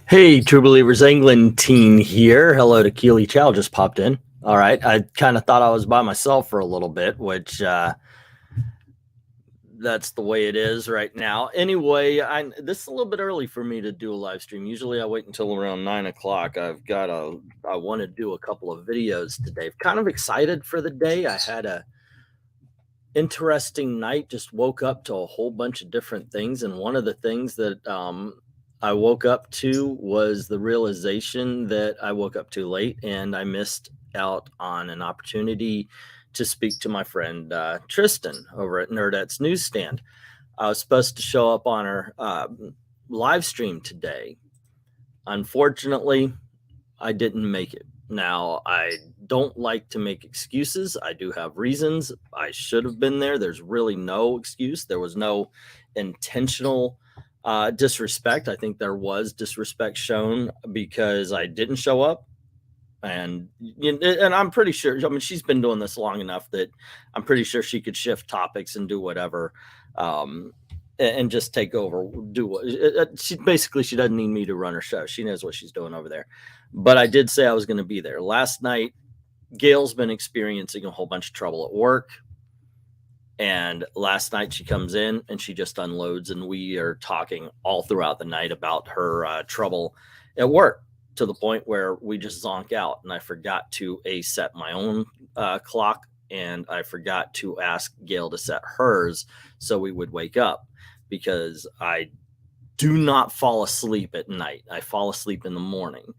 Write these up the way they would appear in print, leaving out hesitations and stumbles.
Hey, True Believers England team here. Hello to Keely Chow, just popped in. All right, I kind of thought I was by myself for a little bit, which that's the way it is right now. Anyway, this is a little bit early for me to do a live stream. Usually I wait until around 9 o'clock. I want to do a couple of videos today. Kind of excited for the day. I had a interesting night, just woke up to a whole bunch of different things. And one of the things that I woke up to was the realization that I woke up too late and I missed out on an opportunity to speak to my friend Tristen over at Nerdette's NewsStand. I was supposed to show up on her live stream today. Unfortunately, I didn't make it. Now, I don't like to make excuses. I do have reasons. I should have been there. There's really no excuse. There was no intentional disrespect. I think there was disrespect shown because I didn't show up. And I'm pretty sure, I mean, she's been doing this long enough that I'm pretty sure she could shift topics and do whatever. And just take over, do what she doesn't need me to run her show. She knows what she's doing over there. But I did say I was going to be there. Last night, Gail's been experiencing a whole bunch of trouble at work. And last night she comes in and she just unloads, and we are talking all throughout the night about her trouble at work, to the point where we just zonk out. And I forgot to set my own clock, and I forgot to ask Gail to set hers so we would wake up, because I do not fall asleep at night. I fall asleep in the morning.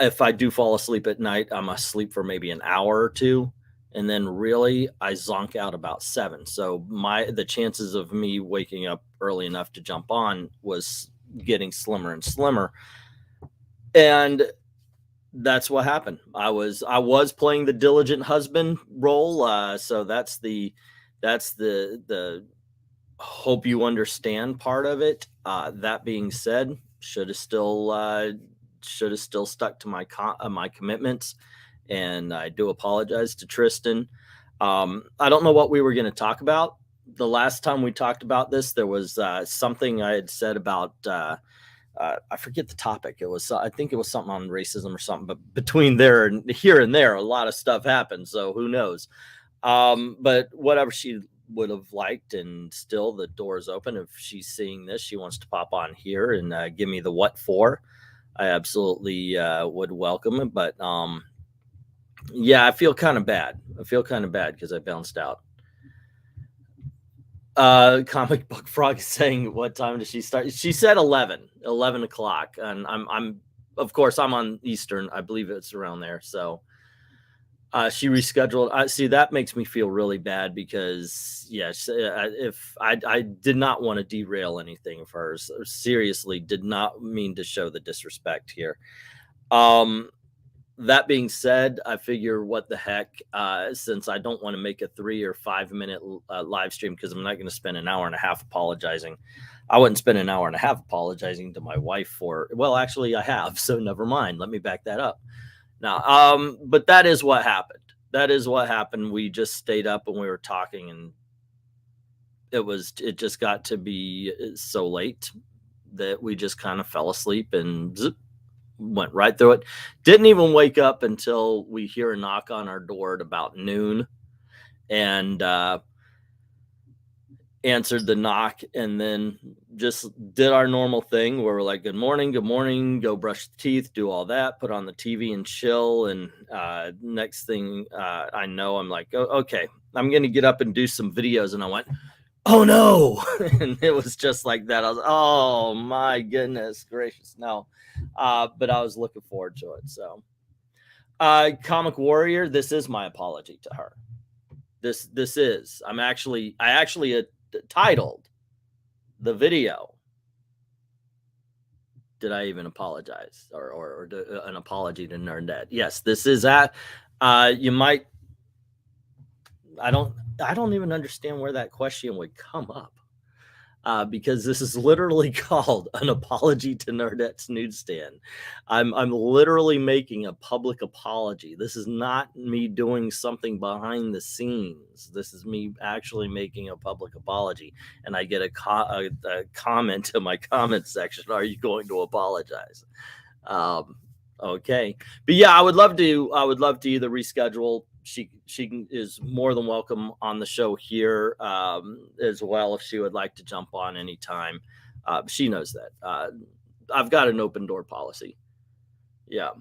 If I do fall asleep at night, I'm asleep for maybe an hour or two. And then really I zonk out about 7. So the chances of me waking up early enough to jump on was getting slimmer and slimmer. And that's what happened. I was playing the diligent husband role. So that's the hope you understand part of it. That being said, should have still stuck to my commitments, and I do apologize to Tristen. I don't know what we were going to talk about. The last time we talked about this, there was something I had said about I forget the topic. I think it was something on racism or something. But between there and there, a lot of stuff happened. So who knows? But whatever she would have liked, and still the door is open. If she's seeing this, she wants to pop on here and give me the what for, I absolutely would welcome it. But yeah, I feel kind of bad. Because I bounced out. Comic Book Frog is saying, what time does she start? She said 11 o'clock, and I'm of course I'm on Eastern. I believe it's around there. So she rescheduled. See, that makes me feel really bad, because yes, if I did not want to derail anything of hers. Seriously, did not mean to show the disrespect here. That being said, I figure what the heck, since I don't want to make a 3 or 5 minute live stream, because I'm not going to spend an hour and a half apologizing. I wouldn't spend an hour and a half apologizing to my wife for, well, actually I have, so never mind. Let me back that up. Now, but that is what happened. We just stayed up and we were talking, and it just got to be so late that we just kind of fell asleep and zip, went right through it. Didn't even wake up until we hear a knock on our door at about noon, and answered the knock, and then just did our normal thing where we're like, good morning, go brush the teeth, do all that, put on the TV and chill. And next thing I know, I'm like, oh, okay, I'm going to get up and do some videos. And I went, oh no. And it was just like that. I was, oh my goodness gracious. No. But I was looking forward to it. So Comic Warrior, this is my apology to her. I actually titled the video, did I even apologize, or an apology to Nerdette? Yes, this is that. You might, I don't even understand where that question would come up. because this is literally called an apology to Nerdette's Newsstand. I'm literally making a public apology. This is not me doing something behind the scenes. This is me actually making a public apology, and I get a comment in my comment section. Are you going to apologize? Okay, but yeah, I would love to either reschedule. She is more than welcome on the show here as well if she would like to jump on anytime. She knows that I've got an open door policy. Yeah.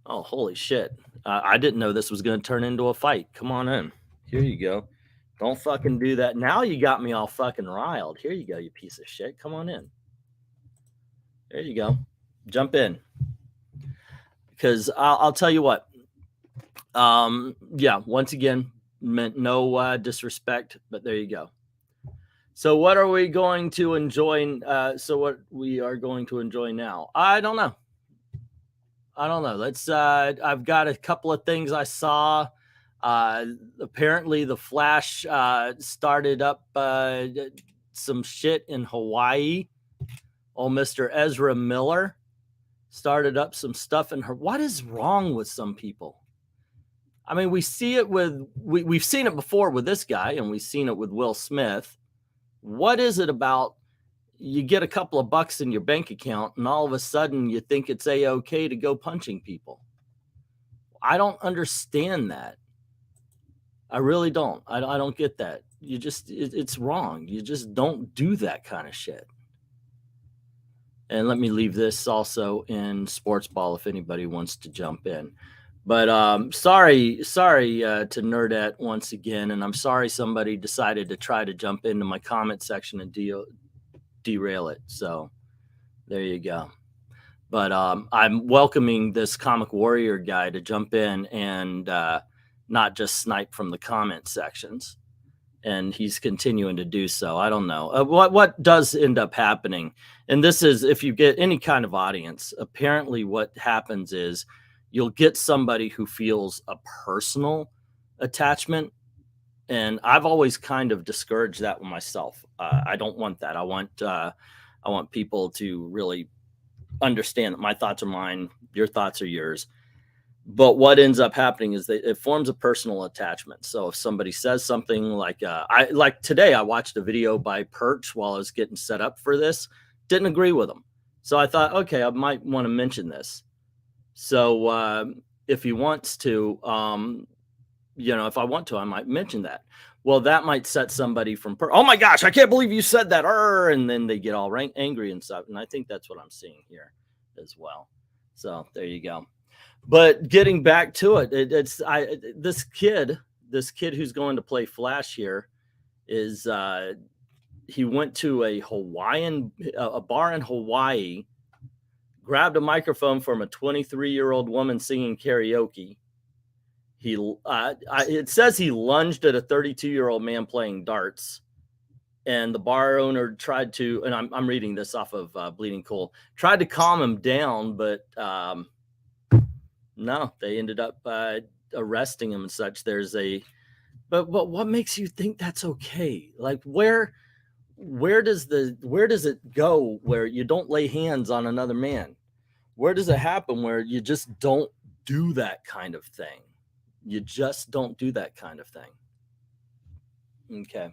Oh, holy shit! I didn't know this was going to turn into a fight. Come on in. Here you go. Don't fucking do that. Now you got me all fucking riled. Here you go, you piece of shit. Come on in. There you go. Jump in. Because I'll tell you what. Yeah, once again, meant no disrespect, but there you go. So what are we going to enjoy? What we are going to enjoy now? I don't know. Let's. I've got a couple of things I saw. Apparently, the Flash started up some shit in Hawaii. Oh, Mr. Ezra Miller started up some stuff in her. What is wrong with some people? I mean, we see it with, we've seen it before with this guy, and we've seen it with Will Smith. What is it about you get a couple of bucks in your bank account and all of a sudden you think it's a-okay to go punching people? I don't understand that. I really don't. I don't get that. You just, it's wrong. You just don't do that kind of shit. And let me leave this also in sports ball if anybody wants to jump in. But sorry to Nerdette once again, and I'm sorry somebody decided to try to jump into my comment section and derail it. So there you go. But I'm welcoming this Comic Warrior guy to jump in and not just snipe from the comment sections. And he's continuing to do so. I don't know. What does end up happening, and this is if you get any kind of audience, apparently what happens is you'll get somebody who feels a personal attachment. And I've always kind of discouraged that with myself. I don't want that. I want people to really understand that my thoughts are mine, your thoughts are yours. But what ends up happening is that it forms a personal attachment. So if somebody says something like, like today, I watched a video by Perch while I was getting set up for this, didn't agree with him. So I thought, okay, I might want to mention this. So if he wants to, if I want to, I might mention that. Well, that might set somebody from, oh my gosh, I can't believe you said that. And then they get all angry and stuff. And I think that's what I'm seeing here as well. So there you go. But getting back to it, this kid who's going to play Flash here is he went to a bar in Hawaii, grabbed a microphone from a 23-year-old woman singing karaoke. It says he lunged at a 32-year-old man playing darts, and the bar owner tried to, and I'm reading this off of Bleeding Cool, tried to calm him down, but no, they ended up arresting him and such. But what makes you think that's okay? Like where does it go where you don't lay hands on another man? Where does it happen where you just don't do that kind of thing? You just don't do that kind of thing. Okay.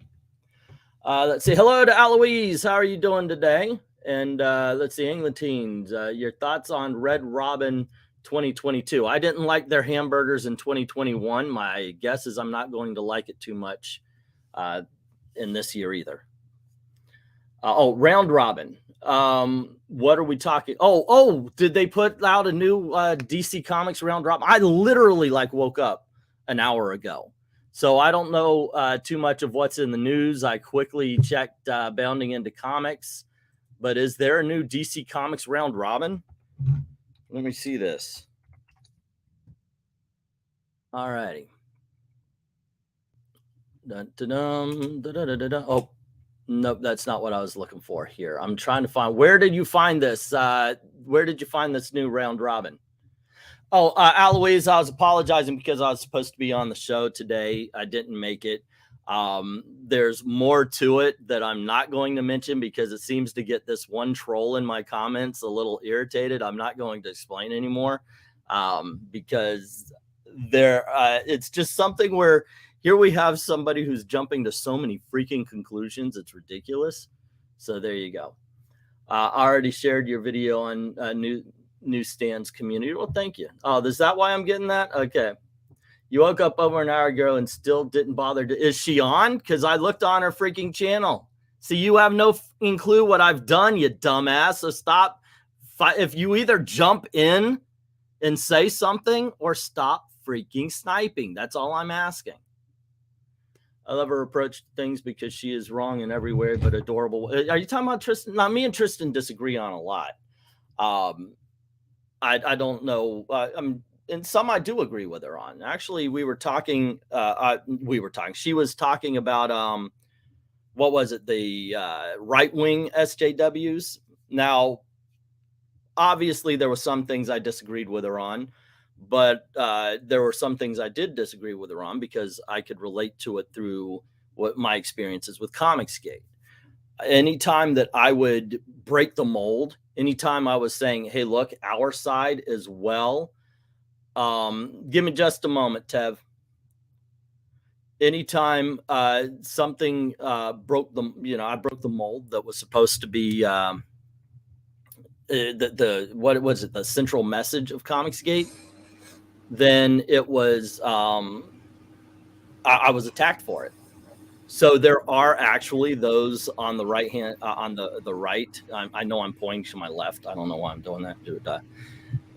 Let's see. Hello to Eloise. How are you doing today? And let's see, England teens, your thoughts on Red Robin 2022. I didn't like their hamburgers in 2021. My guess is I'm not going to like it too much in this year either. Round Robin. What are we talking? Did they put out a new DC Comics Round Robin? I literally woke up an hour ago. So I don't know too much of what's in the news. I quickly checked Bounding into Comics. But is there a new DC Comics Round Robin? Let me see this. All righty. Oh, nope, that's not what I was looking for here. I'm trying to find, where did you find this? Where did you find this new Round Robin? Oh, Eloise, I was apologizing because I was supposed to be on the show today. I didn't make it. There's more to it that I'm not going to mention because it seems to get this one troll in my comments a little irritated. I'm not going to explain anymore because it's just something where here we have somebody who's jumping to so many freaking conclusions. It's ridiculous. So there you go. I already shared your video on NewsStand's community. Well, thank you. Oh, is that why I'm getting that? Okay. You woke up over an hour ago and still didn't bother to. Is she on? Because I looked on her freaking channel. So you have no clue what I've done, you dumbass. So stop. If you either jump in and say something or stop freaking sniping. That's all I'm asking. I love her approach to things because she is wrong in every way, but adorable. Are you talking about Tristen? Now, me and Tristen disagree on a lot. I don't know. And some I do agree with her on. Actually, we were talking. She was talking about what was it? The right-wing SJWs. Now, obviously, there were some things I disagreed with her on, but there were some things I did disagree with her on because I could relate to it through what my experiences with COMIXgate. Anytime that I would break the mold, anytime I was saying, "Hey, look, our side as well." Give me just a moment, Tev. Anytime something broke I broke the mold that was supposed to be what was it, the central message of COMIXgate, then it was I was attacked for it. So there are actually those on the right hand, on the right. I know I'm pointing to my left. I don't know why I'm doing that, dude.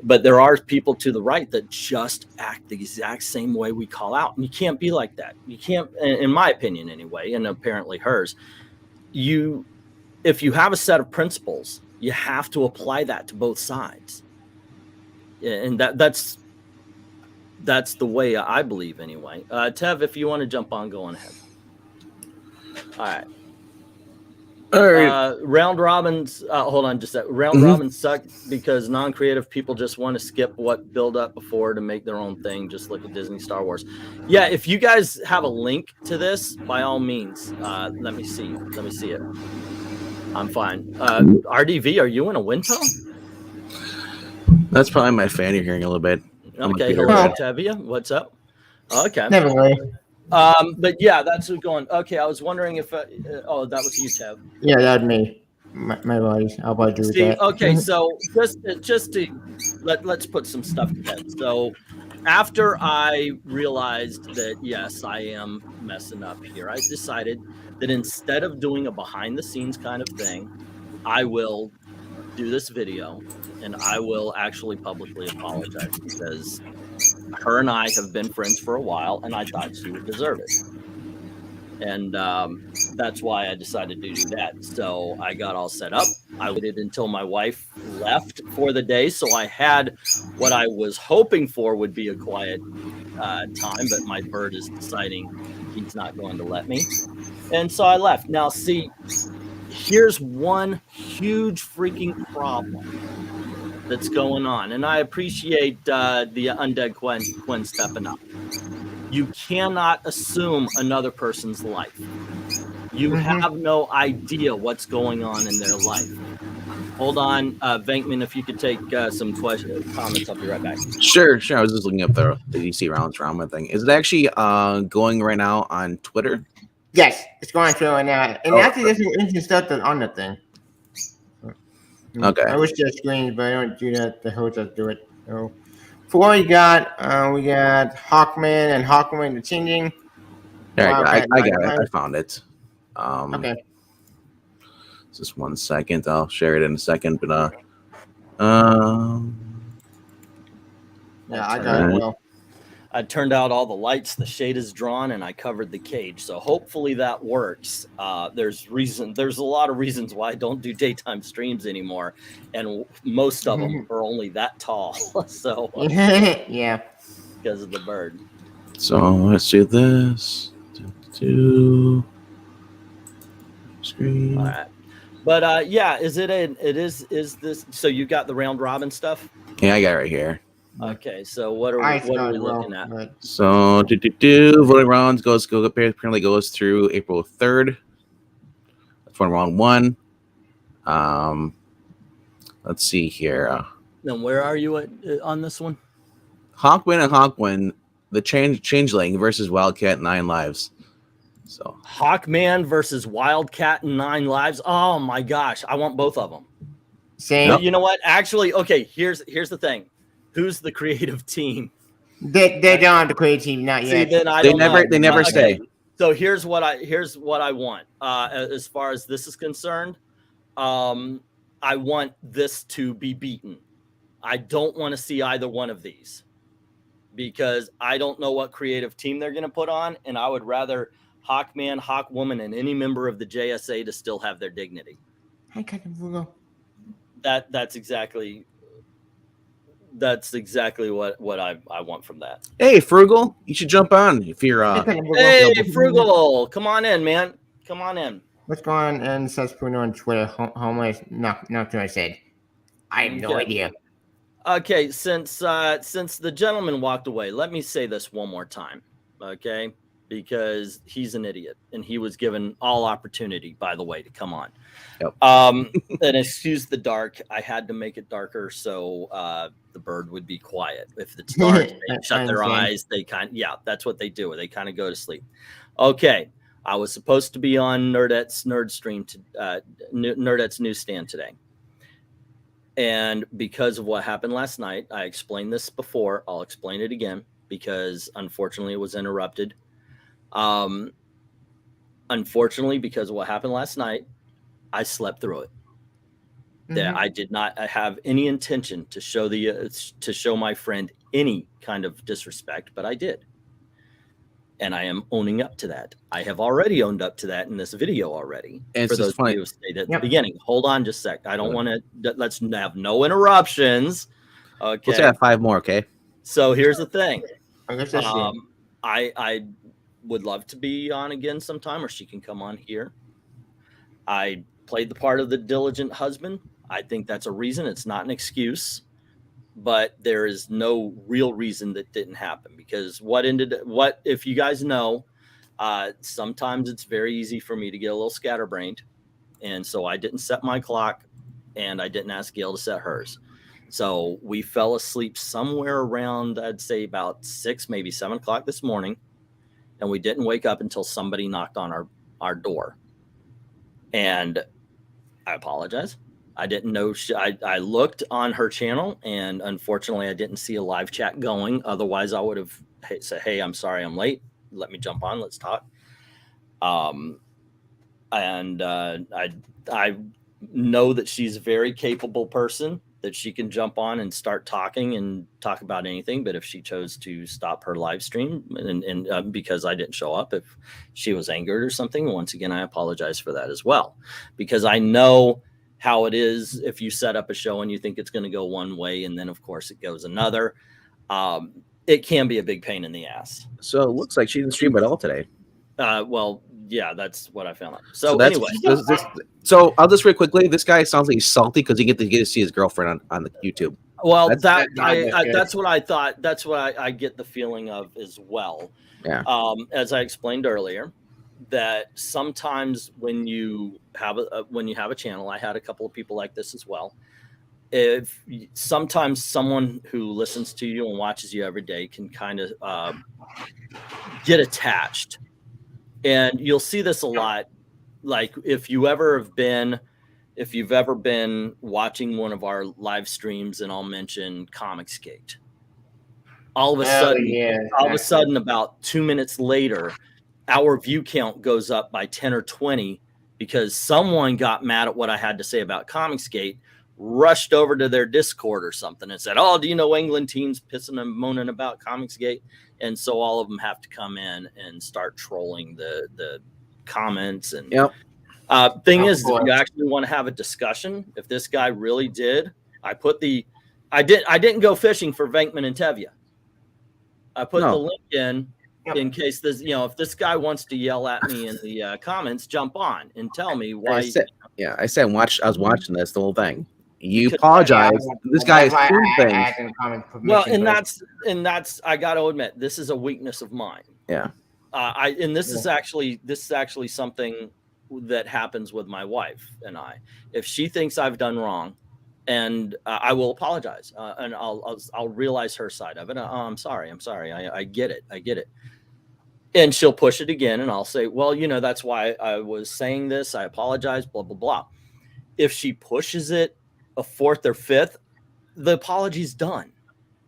But there are people to the right that just act the exact same way we call out. And you can't be like that. You can't, in my opinion anyway, and apparently hers. If you have a set of principles, you have to apply that to both sides. And that's the way I believe anyway. Tev, if you want to jump on, go on ahead. All right. All right. Round robins. Hold on just a sec. Round robins suck because non-creative people just want to skip what build up before to make their own thing. Just look at Disney Star Wars. Yeah, if you guys have a link to this, by all means, let me see. Let me see it. I'm fine. RDV, are you in a wind tunnel? That's probably my fan you're hearing a little bit. Okay, hello, Tevia. What's up? Okay. Never mind. But yeah, that's what's going. Okay, I was wondering if that was you, Tev. Yeah, that's me. My buddies. I'll probably do that. Okay, so just to let's put some stuff together. So after I realized that yes, I am messing up here, I decided that instead of doing a behind the scenes kind of thing, I will do this video and I will actually publicly apologize because her and I have been friends for a while and I thought she would deserve it. And that's why I decided to do that. So I got all set up. I waited until my wife left for the day. So I had what I was hoping for would be a quiet time, but my bird is deciding he's not going to let me. And so I left. Now, see, here's one huge freaking problem that's going on. And I appreciate the Undead Quinn stepping up. You cannot assume another person's life. You have no idea what's going on in their life. Hold on, Venkman, if you could take some comments, I'll be right back. Sure. I was just looking up the DC rounds drama thing. Is it actually going right now on Twitter? Yes, it's going through right now. And actually, there's some interesting stuff that's on the thing. Okay. I wish there screens, but I don't do that. The host does do it. So, for what we got Hawkman and Hawkman the Changing. There I got it. I found it. Okay. Just 1 second. I'll share it in a second. But yeah, I got it. Well, I turned out all the lights, the shade is drawn, and I covered the cage. So hopefully that works. There's a lot of reasons why I don't do daytime streams anymore, and most of them are only that tall. So yeah, because of the bird. So let's do this. Screen. All right. But yeah, is this? So you got the round robin stuff? Yeah, I got it right here. Okay, so what are I we Scott, looking at? but So voting rounds apparently goes through April 3rd for round 1. Let's see here. Then where are you at on this one? Hawkwind and Hawkwind, the Changeling versus Wildcat 9 Lives. So Hawkman versus Wildcat and 9 Lives. Oh my gosh, I want both of them. same. But you know what? Actually, okay, here's the thing. Who's the creative team? They don't have the creative team, not See, yet. then I they don't know. never Okay, stay. so here's what I want. As far as this is concerned, I want this to be beaten. I don't want to see either one of these because I don't know what creative team they're going to put on, and I would rather Hawkman, Hawkwoman, and any member of the JSA to still have their dignity. Hi, Captain Frugal. That's exactly what I want from that. Hey, Frugal, you should jump on if you're. Hey, Frugal, come on in, man. Come on in. What's going on? And says Bruno on Twitter. Homeless. Not what I said. I have no idea. Okay, since the gentleman walked away, let me say this one more time, okay? Because he's an idiot, and he was given all opportunity, by the way, to come on. Yep. And excuse the dark. I had to make it darker so the bird would be quiet. If it's dark, they shut their eyes. They that's what they do. They kind of go to sleep. Okay, I was supposed to be on Nerdette's Nerdette's NewsStand today. And because of what happened last night, I explained this before. I'll explain it again because unfortunately it was interrupted. Unfortunately, because of what happened last night, I slept through it. That I did not have any intention to show my friend any kind of disrespect, but I did. And I am owning up to that. I have already owned up to that in this video already. And for those of you who stayed at the beginning. Hold on just a sec. I don't want to, let's have no interruptions. Okay. Let's have 5 more, okay? So here's the thing. I I would love to be on again sometime, or she can come on here. I played the part of the diligent husband. I think that's a reason. It's not an excuse. But there is no real reason that didn't happen because if you guys know, sometimes it's very easy for me to get a little scatterbrained. And so I didn't set my clock and I didn't ask Gail to set hers. So we fell asleep somewhere around, I'd say about 6, maybe 7 o'clock this morning. And we didn't wake up until somebody knocked on our door. And I apologize. I didn't know. I looked on her channel, and unfortunately, I didn't see a live chat going. Otherwise, I would have said, "Hey, I'm sorry, I'm late. Let me jump on. Let's talk." I know that she's a very capable person. That she can jump on and start talking and talk about anything. But if she chose to stop her live stream, and because I didn't show up, if she was angered or something, once again, I apologize for that as well, because I know how it is if you set up a show and you think it's going to go one way and then of course it goes another. It can be a big pain in the ass. So it looks like she didn't stream at all today. Well, yeah, that's what I found out. So that's, anyway, so I'll just real quickly. This guy sounds like he's salty because he get to see his girlfriend on the YouTube. Well, that's what I thought. That's what I get the feeling of as well. Yeah. As I explained earlier, that sometimes when you have a channel, I had a couple of people like this as well. If sometimes someone who listens to you and watches you every day can kind of get attached, and you'll see this a lot. Like if you've ever been watching one of our live streams, and I'll mention ComicsGate, all of a sudden, about 2 minutes later, our view count goes up by 10 or 20 because someone got mad at what I had to say about ComicsGate, rushed over to their Discord or something and said, "Oh, do you know England teams pissing and moaning about ComicsGate?" And so all of them have to come in and start trolling the comments. And thing is, if you actually want to have a discussion, if this guy really did, I didn't go fishing for VENKMAN and Tevye. I put the link in case this, if this guy wants to yell at me in the comments, jump on and tell me why. I said, watch. I was watching this the whole thing. You Because- apologize. This guy is That's why doing I things. asked in the comments Well, permission, and but- that's I got to admit, this is a weakness of mine. Yeah. This is actually something that happens with my wife and I. If she thinks I've done wrong, and I will apologize, and I'll realize her side of it. I'm sorry. I get it. And she'll push it again, and I'll say, well, that's why I was saying this. I apologize. Blah blah blah. If she pushes it a fourth or fifth, the apology's done.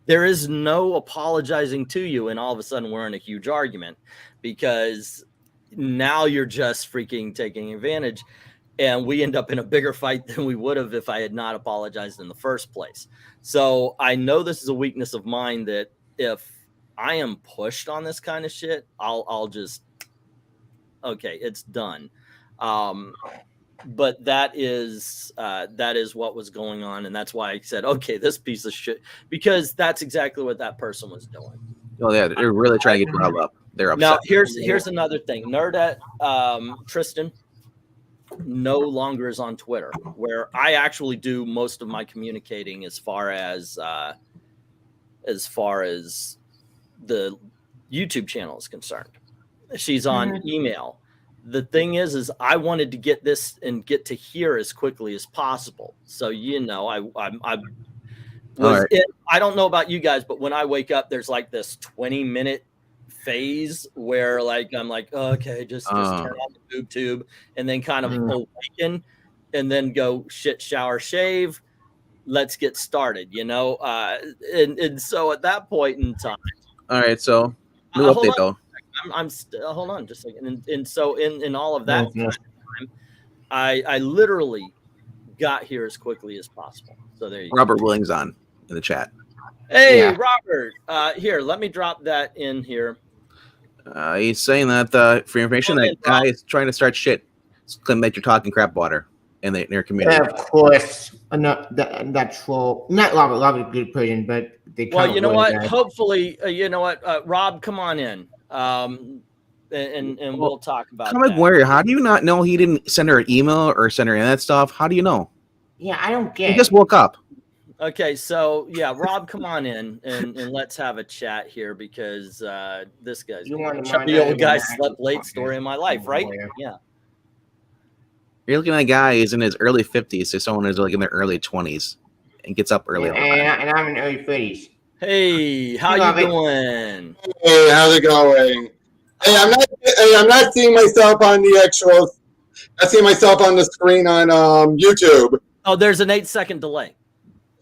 There is no apologizing to you, and all of a sudden we're in a huge argument because now you're just freaking taking advantage, and we end up in a bigger fight than we would have if I had not apologized in the first place. So I know this is a weakness of mine, that if I am pushed on this kind of shit, I'll just, okay, it's done. But that is what was going on, and that's why I said, okay, this piece of shit, because that's exactly what that person was doing. Oh yeah, they're really trying to get you riled up. They're upset. Now here's another thing. Nerdette, Tristen no longer is on Twitter, where I actually do most of my communicating as far as the YouTube channel is concerned. She's on email. The thing is I wanted to get this and get to here as quickly as possible. So, I was I don't know about you guys, but when I wake up, there's like this 20-minute phase where I'm like, okay, just turn on the boob tube and then kind of awaken and then go shit, shower, shave. Let's get started, and so at that point in time. All right. So new update though. I'm still, hold on just a second. And so in all of that time, I literally got here as quickly as possible. So there you Robert Willing's on in the chat. Hey, Yeah. Robert, here, let me drop that in here. He's saying that for information, that guy is trying to start shit. Claim that you're talking crap water in their community. Yeah, of course. That troll, not Robert, good person, but they. Well, you know what? Hopefully, Rob, come on in, and we'll talk about Comic that. Warrior, how do you not know he didn't send her an email or send her any of that stuff? How do you know? Yeah, I don't get. He just woke up. Okay, so yeah, Rob, come on in and let's have a chat here, because this guy's the old guy slept late story of my life, right? Yeah. You're looking at a guy who's in his early 50s, so someone who's like in their early 20s and gets up early. And I'm in early 30s. Hey, how you doing? Hey, how's it going? Hey, I'm not seeing myself on the actual. I see myself on the screen on YouTube. Oh, there's an 8-second delay.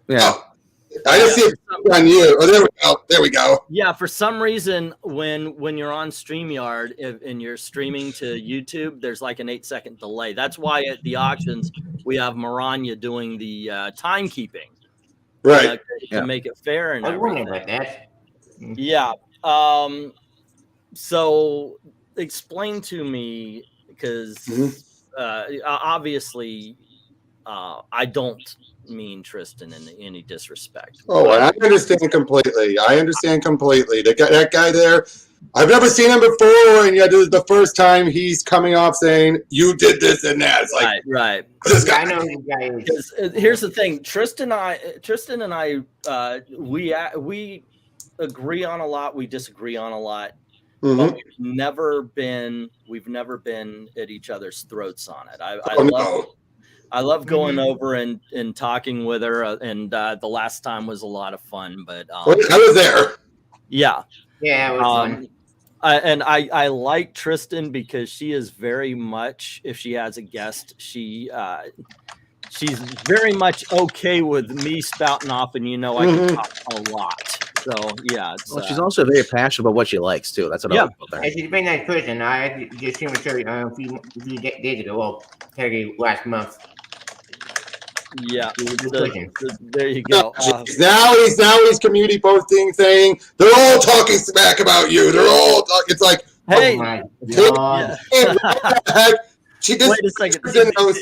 Yeah. Oh, I just see it on you. Oh, there we go. There we go. Yeah, for some reason, when you're on StreamYard and you're streaming to YouTube, there's like an 8-second delay. That's why at the auctions we have Maranya doing the timekeeping, Right? To make it fair and everything. About that. Yeah. So explain to me, because obviously I don't mean Tristen in any disrespect. Oh, I understand completely. That guy there, I've never seen him before, and yet this is the first time he's coming off saying you did this and that. It's like, right. This guy. I know who the guy is. Here's the thing, Tristen and I, we agree on a lot, we disagree on a lot, but we've never been at each other's throats on it. I love going over and talking with her, and the last time was a lot of fun. But I was there. Yeah, Yeah, it was fun. I like Tristen because she is very much, if she has a guest, she's very much okay with me spouting off, and I can talk a lot. So yeah, she's also very passionate about what she likes too. That's what I like about her. And she's a very nice person. I just seen her a few days ago. Well, technically last month. Yeah, there you go. Now he's community posting saying they're all talking smack about you. They're all talking. It's like, hey, what the heck? Wait a second.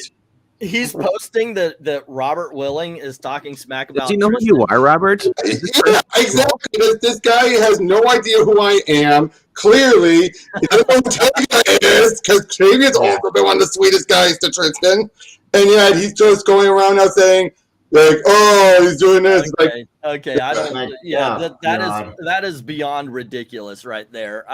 He's posting that Robert Willing is talking smack about. Does he know who you are, Robert? Yeah, exactly. This guy has no idea who I am. Clearly, he doesn't know who Tavia is, because Tavia's also been one of the sweetest guys to Tristen. And yet he's just going around now saying, like, oh, he's doing this. Okay, Like, okay, I don't. Like, Yeah, oh, that God. is beyond ridiculous right there.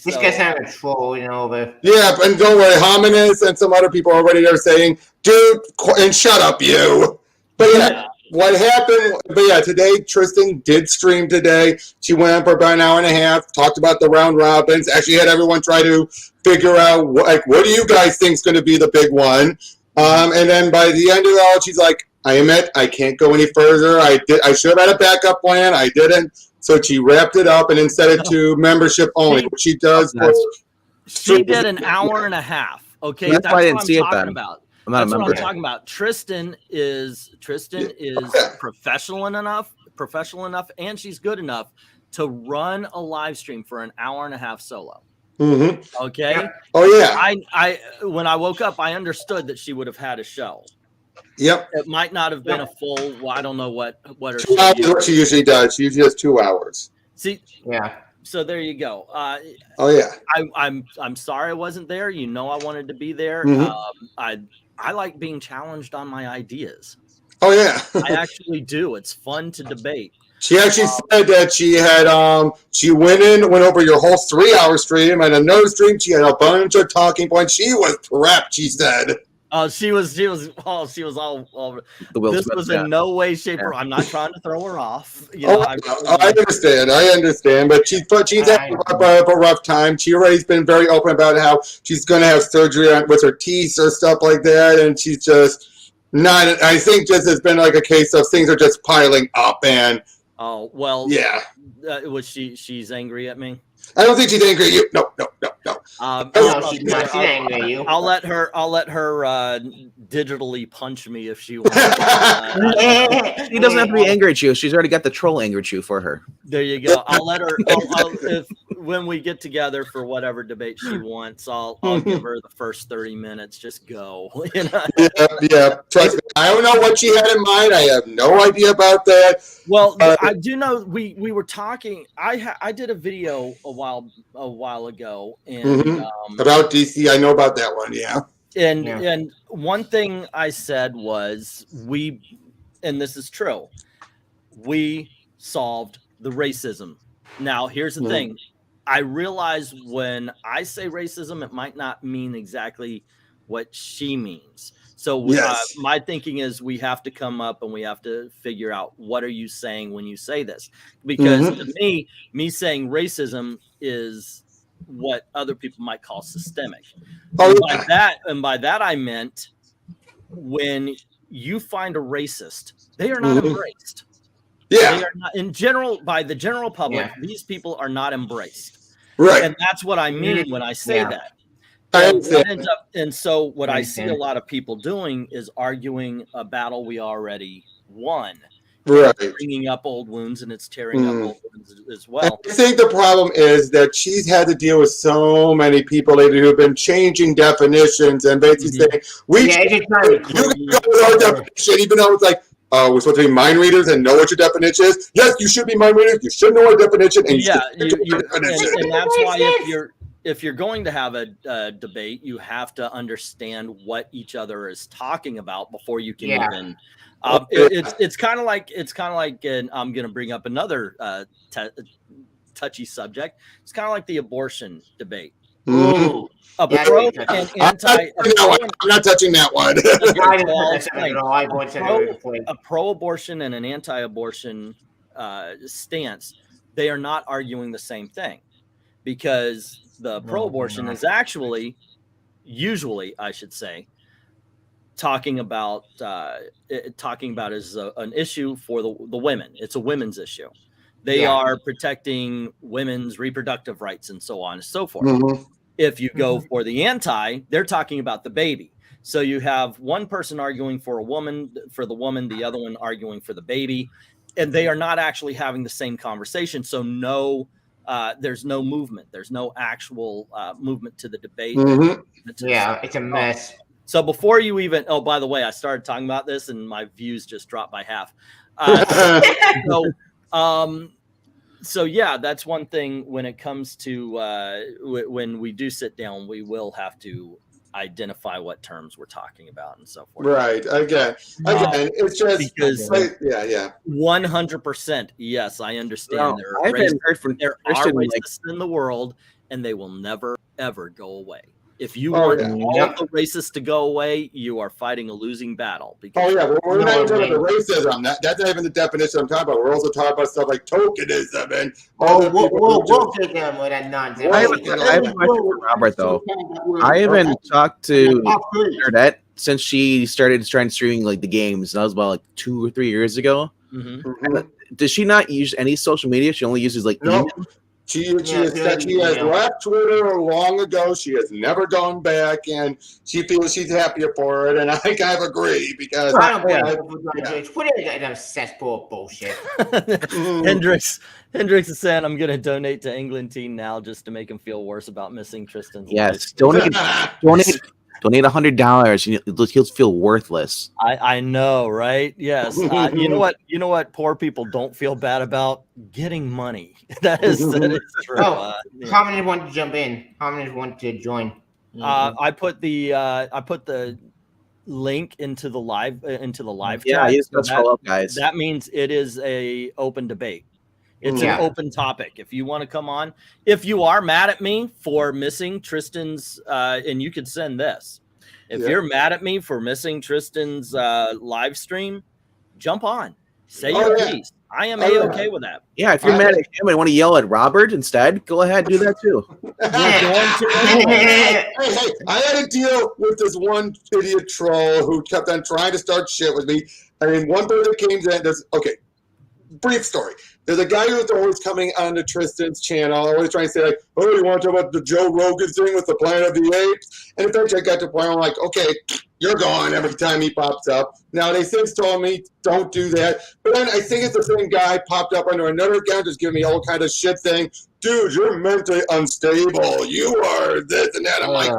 This guy's having a troll, but yeah, and don't worry, Hominis and some other people already there saying, dude, and shut up, you. But yeah, what happened? But yeah, today Tristen did stream today. She went on for about an hour and a half, talked about the round robins. Actually, had everyone try to figure out what do you guys think is going to be the big one. And then by the end of it all, she's like, I admit I can't go any further. I should have had a backup plan. I didn't. So she wrapped it up and then set it to membership only, which she does. She did an hour and a half. Okay, That's why I didn't what see it I'm talking then. about. I'm not a That's what member. I'm talking about. Tristen is professional enough, and she's good enough to run a live stream for an hour and a half solo. Mm-hmm. Okay. Oh yeah. I when I woke up, I understood that she would have had a show. Yep. It might not have been a full. Well, I don't know what her 2 hours is what she usually does. She usually does 2 hours. See. Yeah. So there you go. Oh yeah. I'm sorry I wasn't there. You know I wanted to be there. Mm-hmm. I like being challenged on my ideas. Oh yeah. I actually do. It's fun to debate. She actually said that she had she went over your whole 3 hour stream, and another stream she had a bunch of talking points. She was prepped, she said. She was all this was in no way, shape, or I'm not trying to throw her off. You know, I understand, but she's having a rough time. She already's been very open about how she's going to have surgery with her teeth or stuff like that, and she's just not. I think this has been like a case of things are just piling up, and oh well, yeah. Was she's angry at me? I don't think she's angry at you. No. She's not angry at you. I'll let her digitally punch me if she wants. She doesn't have to be angry at you. She's already got the troll angry at you for her. There you go. I'll let her. If when we get together for whatever debate she wants, I'll give her the first 30 minutes. Just go. You know? Yeah. Trust me. I don't know what she had in mind. I have no idea about that. Well, I do know we were talking. I did a video a while ago, and about DC. I know about that one. Yeah. And one thing I said was and this is true, we solved the racism. Now, here's the thing. I realize when I say racism, it might not mean exactly what she means. So my thinking is we have to come up and we have to figure out what are you saying when you say this? Because to me saying racism is what other people might call systemic. And by that I meant when you find a racist, they are not embraced. Yeah. They are not, in general, by the general public, these people are not embraced. Right. And that's what I mean when I say that. And so what I see a lot of people doing is arguing a battle we already won. Right. It's bringing up old wounds, and it's tearing up old wounds as well. I think the problem is that she's had to deal with so many people lately who have been changing definitions and basically saying, you can go with our definition, even though it's like, we're supposed to be mind readers and know what your definition is. Yes, you should be mind readers. You should know our definition. And and that's why if you're going to have a debate, you have to understand what each other is talking about before you can even. It's kind of like and I'm going to bring up another touchy subject. It's kind of like the abortion debate. A pro and anti. I'm not touching that one. A pro-abortion and an anti-abortion stance, they are not arguing the same thing, because the pro-abortion is actually, usually, I should say, talking about as an issue for the women. It's a women's issue. They are protecting women's reproductive rights and so on and so forth. If you go for the anti, they're talking about the baby. So you have one person arguing for the woman, the other one arguing for the baby, and they are not actually having the same conversation. So there's no movement. There's no actual movement to the debate. It's a mess. So before you even, by the way, I started talking about this and my views just dropped by half. So yeah, that's one thing when it comes to when we do sit down, we will have to identify what terms we're talking about and so forth. Right. Again, it's just because 100%. Yes, I understand. Well, I've heard from there Tristen, are racists in the world, and they will never ever go away. If you want all of the racists to go away, you are fighting a losing battle. Because we're not even talking about the racism. That's not even the definition I'm talking about. We're also talking about stuff like tokenism and we'll take them with that nonsense. I have a question for Robert, though. I haven't talked to Nerdette since she started trying streaming like the games. That was about like 2 or 3 years ago. And does she not use any social media? She only uses like email? She has left Twitter long ago. She has never gone back, and she feels she's happier for it. And I kind of agree because I don't blame Twitter is a cesspool of bullshit. Hendrix is saying, "I'm going to donate to England team now just to make him feel worse about missing Tristen's." Yes, donate $100. He'll feel worthless. I know, right? Yes. You know what? Poor people don't feel bad about getting money. That is true. How many want to jump in? How many want to join? I put the link into the live chat. Yeah, you just scroll up, guys. That means it is a open debate. It's an open topic. If you want to come on, if you are mad at me for missing Tristen's, and you could send this. If you're mad at me for missing Tristen's live stream, jump on. Say your piece. I am A-okay with that. Yeah, if you're mad at him and want to yell at Robert instead, go ahead, do that too. Hey, I had to deal with this one idiot troll who kept on trying to start shit with me. I mean, one person came in. Brief story. There's a guy who's always coming onto Tristan's channel, always trying to say, like, oh, you want to talk about the Joe Rogan thing with the Planet of the Apes? And eventually I got to the point where I'm like, okay, you're gone every time he pops up. Now, they since told me, don't do that. But then I think it's the same guy popped up under another account, just giving me all kind of shit saying, dude, you're mentally unstable. You are this and that. I'm like,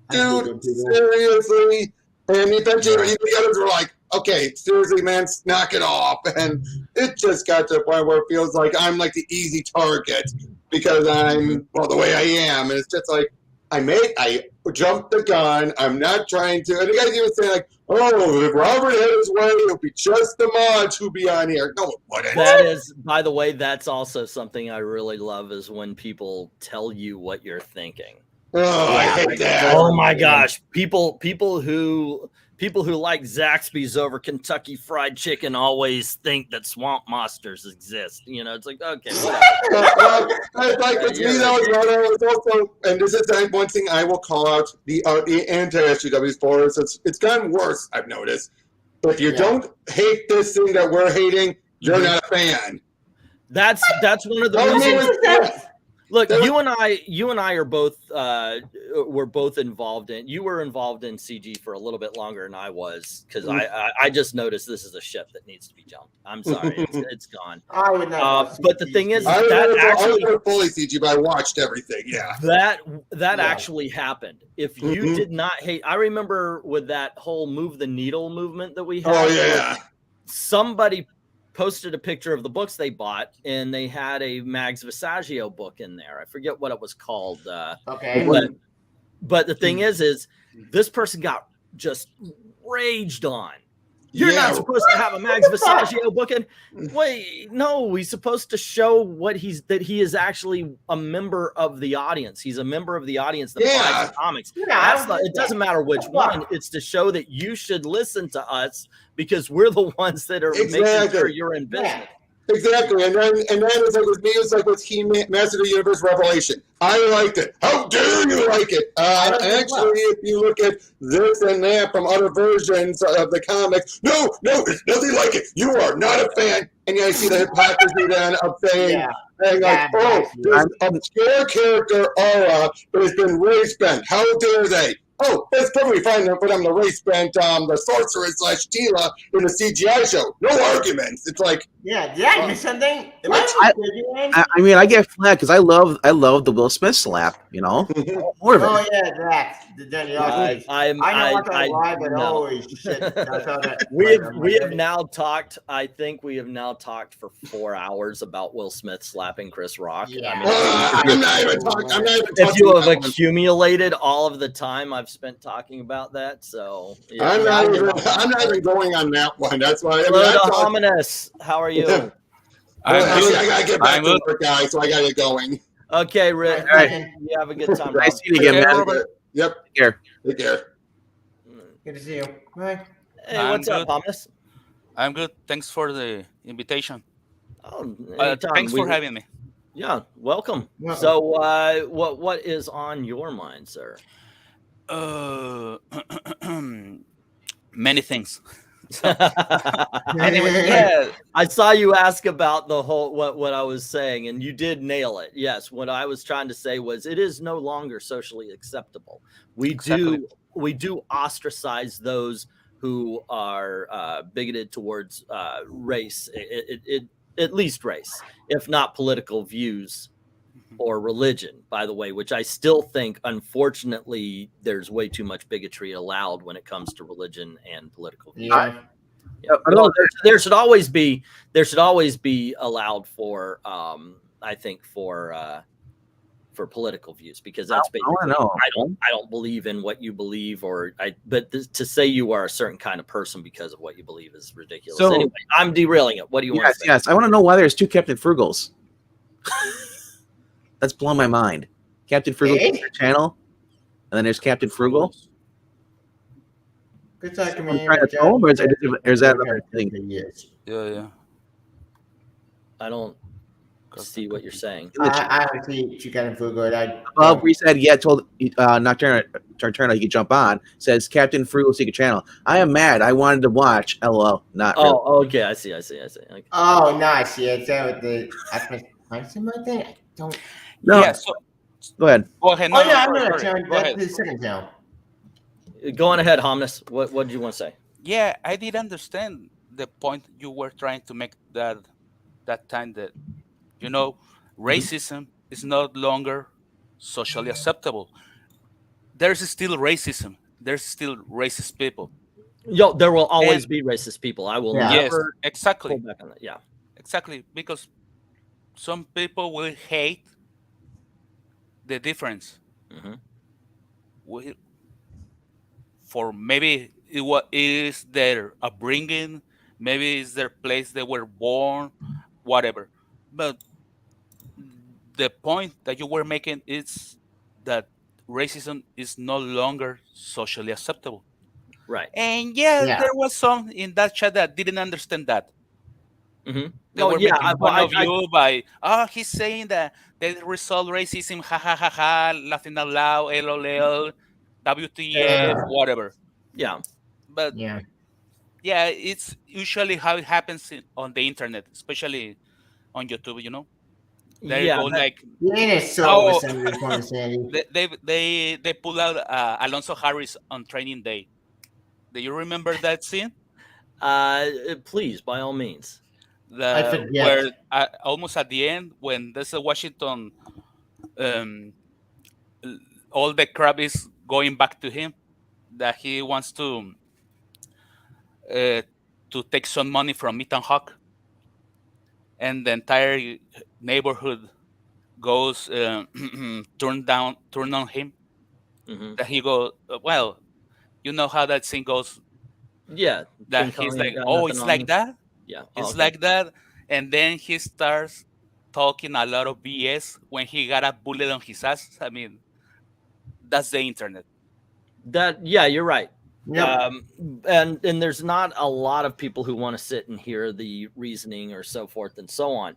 dude, seriously? And eventually the others were like, okay, seriously, man, knock it off. And it just got to the point where it feels like I'm like the easy target because I'm, the way I am. And it's just like, I jumped the gun. I'm not trying to. And the guy's even saying, like, oh, if Robert had his way, it'll be just the mods who'll be on here. No, it wouldn't. That is, by the way, that's also something I really love is when people tell you what you're thinking. Oh, I hate that. Oh my gosh. People who like Zaxby's over Kentucky Fried Chicken always think that swamp monsters exist. You know, it's like, okay. It's me though. It's also, and this is one thing I will call out the anti-SJWs for. It's gotten worse, I've noticed. But if you don't hate this thing that we're hating, you're not a fan. That's one of the reasons. Look, you and I are both were both involved in. You were involved in CG for a little bit longer than I was because I just noticed this is a ship that needs to be jumped. I'm sorry, it's gone. I would not. But the thing is, I was fully CG, but I watched everything. Yeah, that actually happened. If you did not hate, I remember with that whole move the needle movement that we had. Oh yeah, somebody posted a picture of the books they bought, and they had a Mags Visaggio book in there. I forget what it was called. But the thing is this person got just raged on. You're not supposed to have a Mags Visaggio book. And wait, no, he's supposed to show that he is actually a member of the audience. He's a member of the audience that buys the comics. It doesn't matter which one. It's to show that you should listen to us because we're the ones that are making sure you're in business. Exactly, and then it's like with me, it's like with Master of the Universe Revelation. I liked it. How dare you like it? Actually, if you look at this and that from other versions of the comics, no, there's nothing like it. You are not a fan, and I see the hypocrisy then of saying like, oh, this obscure character aura has been race bent. How dare they? Oh, it's perfectly fine for them to race bent the sorceress / Tila in the CGI show. No arguments. It's like, did I miss something? I mean, I get flat because I love the Will Smith slap. You know, more of it. Oh yeah, that. I know what's on live, but holy shit! We have now talked. I think we have now talked for 4 hours about Will Smith slapping Chris Rock. Yeah. I mean, I'm not even talking. If you have accumulated all of the time I've I've spent talking about that. So I'm not even going on that one. That's why. Hello to Hominus. How are you? I gotta get back to work, guys. So I gotta get going. Okay, Rick. All right. You have a good time. Nice to see you again, man. Yep. Take care. Take care. Good to see you. Bye. Hey, what's up, Hominus? I'm good. Thanks for the invitation. Oh, thanks for having me. Yeah, welcome. Welcome. So, what is on your mind, sir? Many things. Anyway, yeah, I saw you ask about the whole what I was saying, and you did nail it. Yes, what I was trying to say was it is no longer socially acceptable. We do ostracize those who are bigoted towards race, at least race, if not political views or religion, by the way, which I still think, unfortunately, there's way too much bigotry allowed when it comes to religion and political views. Yeah. Well, there should always be allowed for, I think, for political views, because that's basically, I don't believe in what you believe, but to say you are a certain kind of person because of what you believe is ridiculous. So, anyway, I'm derailing it. What do you want to say? Yes, I want to know why there's two Captain Frugals. That's blowing my mind. Captain Frugal channel, and then there's Captain Frugal. Good talking to you. Or is that another thing? Yeah. I don't see what you're saying. I don't see you kind of Frugal. Above, we said, told Nocturno you could jump on. Says Captain Frugal Secret Channel. I am mad. I wanted to watch. LOL. Not. Oh, really. Okay. I see. Okay. Oh, nice. Yeah, it's with the thing. I don't. No. Yeah, so, go ahead. Go ahead. No, that's the second channel. Go on ahead, Hominus. What did you want to say? Yeah, I did understand the point you were trying to make that time, that racism is no longer socially acceptable. There's still racism. There's still racist people. There will always be racist people. I will never exactly pull back on that. Yeah, exactly, because some people will hate the difference. For maybe it is their upbringing, maybe it's their place they were born, whatever. But the point that you were making is that racism is no longer socially acceptable. Right. And there was some in that chat that didn't understand that. They were making fun of you by, he's saying that they resolve racism, ha ha ha ha, laughing out loud, LOL, WTF, whatever. Yeah. But it's usually how it happens on the internet, especially on YouTube, They go like, they pull out Alonso Harris on Training Day. Do you remember that scene? Please, by all means. Where almost at the end, when there's a Washington, all the crap is going back to him, that he wants to take some money from Ethan Hawke, and the entire neighborhood goes turn on him. That he goes, well, you know how that scene goes. Yeah, that he's like, it's like that. Yeah, it's like that, and then he starts talking a lot of BS when he got a bullet on his ass. I mean, that's the internet. You're right. Yep. And there's not a lot of people who want to sit and hear the reasoning or so forth and so on.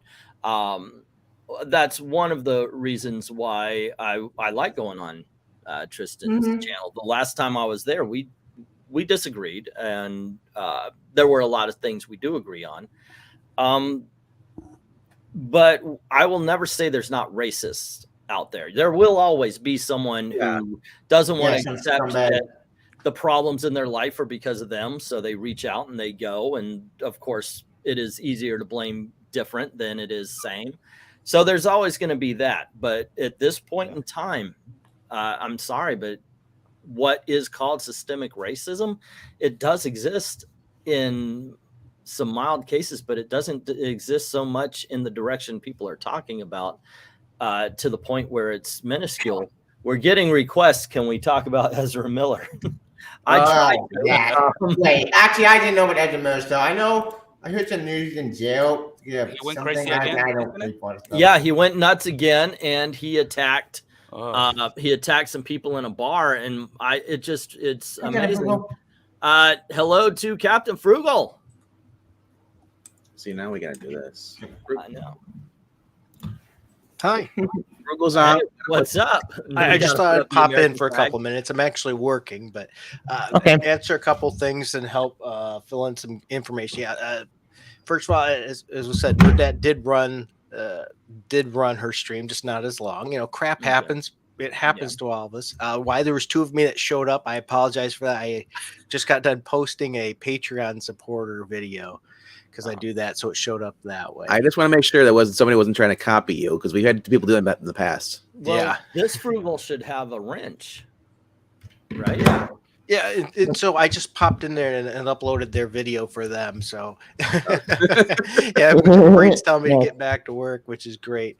That's one of the reasons why I like going on Tristan's channel. The last time I was there, we disagreed, and there were a lot of things we do agree on. But I will never say there's not racists out there. There will always be someone who doesn't want to accept that the problems in their life are because of them, so they reach out and they go. And of course, it is easier to blame different than it is same. So there's always going to be that. But at this point in time, I'm sorry, but what is called systemic racism, it does exist in some mild cases, but it doesn't exist so much in the direction people are talking about, to the point where it's minuscule we're getting requests. Can we talk about Ezra Miller? I tried. Yeah. Wait, actually, I didn't know what Ezra Miller. So I know I heard some news he's in jail. Yeah, He went something crazy I again, don't isn't it? think for stuff. Yeah, he went nuts again, and he attacked. Oh. He attacked some people in a bar, and it's Okay, amazing. Hello to Captain Frugal. See, now we gotta do this. I know. Hi. Frugal's on. Hey, what's up? I just gotta thought put I'd up the pop in American for a flag. couple minutes. I'm actually working, but Okay. answer a couple things and help fill in some information. Yeah. First of all, as was said, Nerdette did run her stream, just not as long. Crap happens. It happens to all of us. Why there was two of me that showed up, I apologize for that. I just got done posting a Patreon supporter video because I do that, so it showed up that way. I just want to make sure that somebody wasn't trying to copy you, because we've had people doing that in the past. Well, Yeah. this Frugal should have a wrench, right? Yeah, and so I just popped in there and uploaded their video for them. So, yeah, Breed's telling me to get back to work, which is great.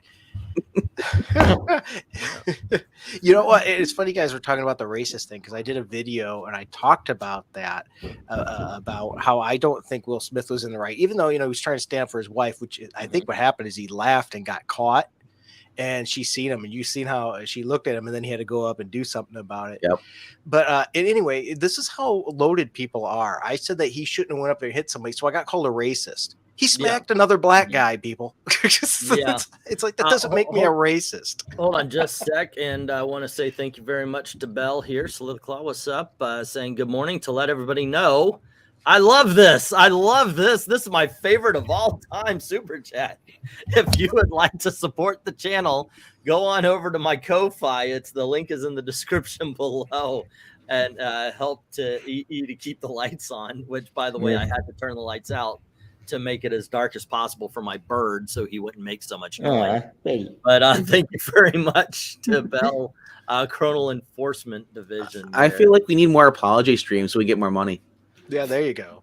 You know what? It's funny, guys. We're talking about the racist thing because I did a video and I talked about that, about how I don't think Will Smith was in the right, even though he was trying to stand for his wife. Which I think what happened is he laughed and got caught. And she's seen him, and you've seen how she looked at him, and then he had to go up and do something about it. Yep. But anyway, this is how loaded people are. I said that he shouldn't have went up there and hit somebody, so I got called a racist. He smacked another black guy, people. It's like, that doesn't make me a racist. Hold on just a sec, and I want to say thank you very much to Belle here. Solid Claw, what's up? Saying good morning to let everybody know. I love this. I love this. This is my favorite of all time super chat. If you would like to support the channel, go on over to my Ko-Fi. The link is in the description below, and help to keep the lights on, which, by the way, I had to turn the lights out to make it as dark as possible for my bird so he wouldn't make so much noise. But thank you very much to Bell, Chronal Enforcement Division. I feel like we need more apology streams so we get more money. Yeah, there you go.